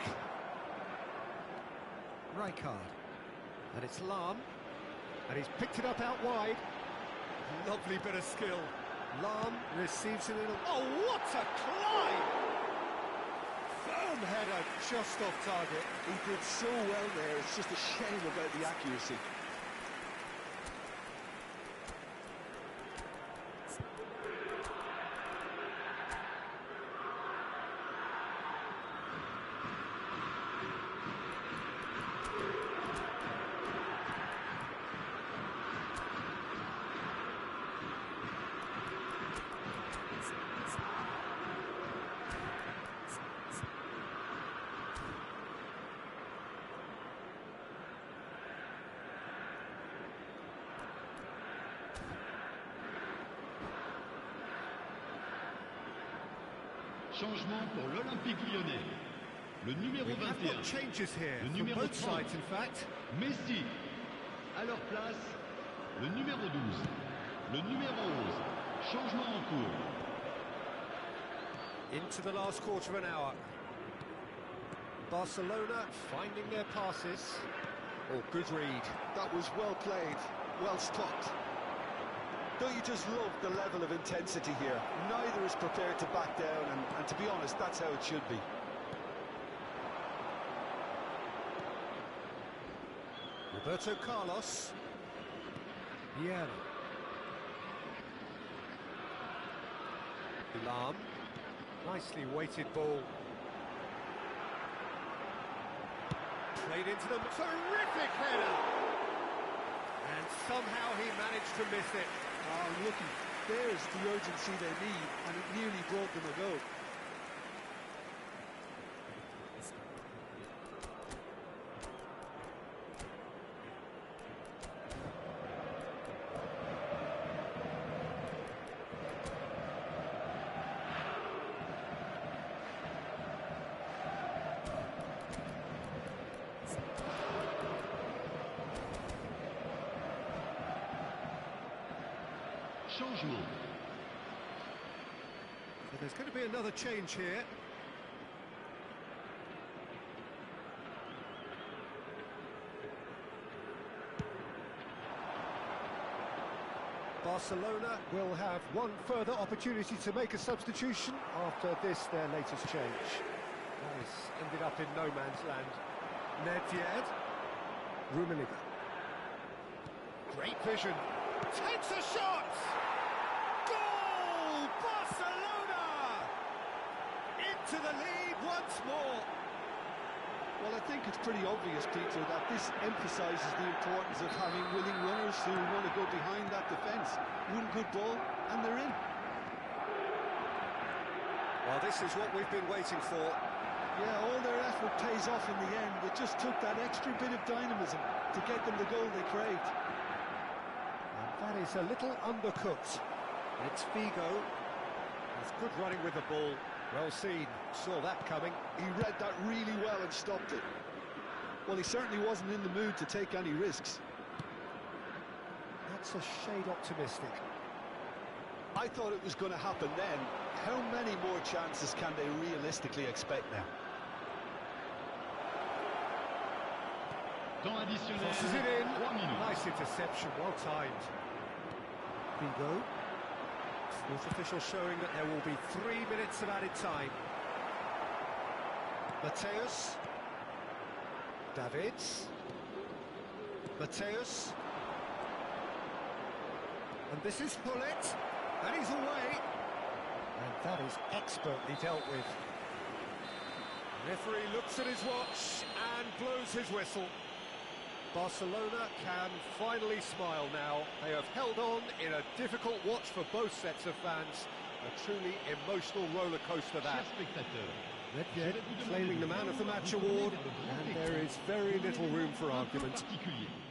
Rijkaard. And it's Lahm. And he's picked it up out wide. Lovely bit of skill. Lahm receives it in a... Oh, what a climb! Firm header, just off target. He did so well there, it's just a shame about the accuracy. Changement pour l'Olympique Lyonnais. Le numéro 21. Changes here Le from numéro both 30. sides, in fact. Messi. À leur place, le numéro 12. Le numéro 11. Changement en cours. Into the last quarter of an hour. Barcelona finding their passes. Oh, good read. That was well played, well stopped. Don't you just love the level of intensity here? Neither is prepared to back down, and to be honest, that's how it should be. Roberto Carlos. Vieira. Lahm. Nicely weighted ball. Played into them. Terrific header! And somehow he managed to miss it. Oh, looky, there's the urgency they need, and it nearly brought them a goal. Changement. So there's going to be another change here. Barcelona will have one further opportunity to make a substitution after this, their latest change. That has ended up in no man's land. Nedved. Rummenigge. Great vision. Takes a shot! Goal! Barcelona! Into the lead once more. Well, I think it's pretty obvious, Peter, that this emphasises the importance of having willing runners who want to go behind that defence. One good ball, and they're in. Well, this is what we've been waiting for. Yeah, all their effort pays off in the end. It just took that extra bit of dynamism to get them the goal they craved. And that is a little undercooked. It's Figo. He's good running with the ball. Well seen. Saw that coming. He read that really well and stopped it. Well, he certainly wasn't in the mood to take any risks. That's a shade optimistic. I thought it was going to happen then. How many more chances can they realistically expect now? Temps additionnel. Crosses it in. 3 minutes. Nice interception, well timed. Figo. Sports official showing that there will be 3 minutes of added time. Mateus. Davids. Mateus. And this is Hullet. And he's away. And that is expertly dealt with. The referee looks at his watch and blows his whistle. Barcelona can finally smile now. They have held on in a difficult watch for both sets of fans. A truly emotional roller coaster that. Chers spectateurs, Nedved claiming the Man of the Match award, and there is very little room for argument. particulier.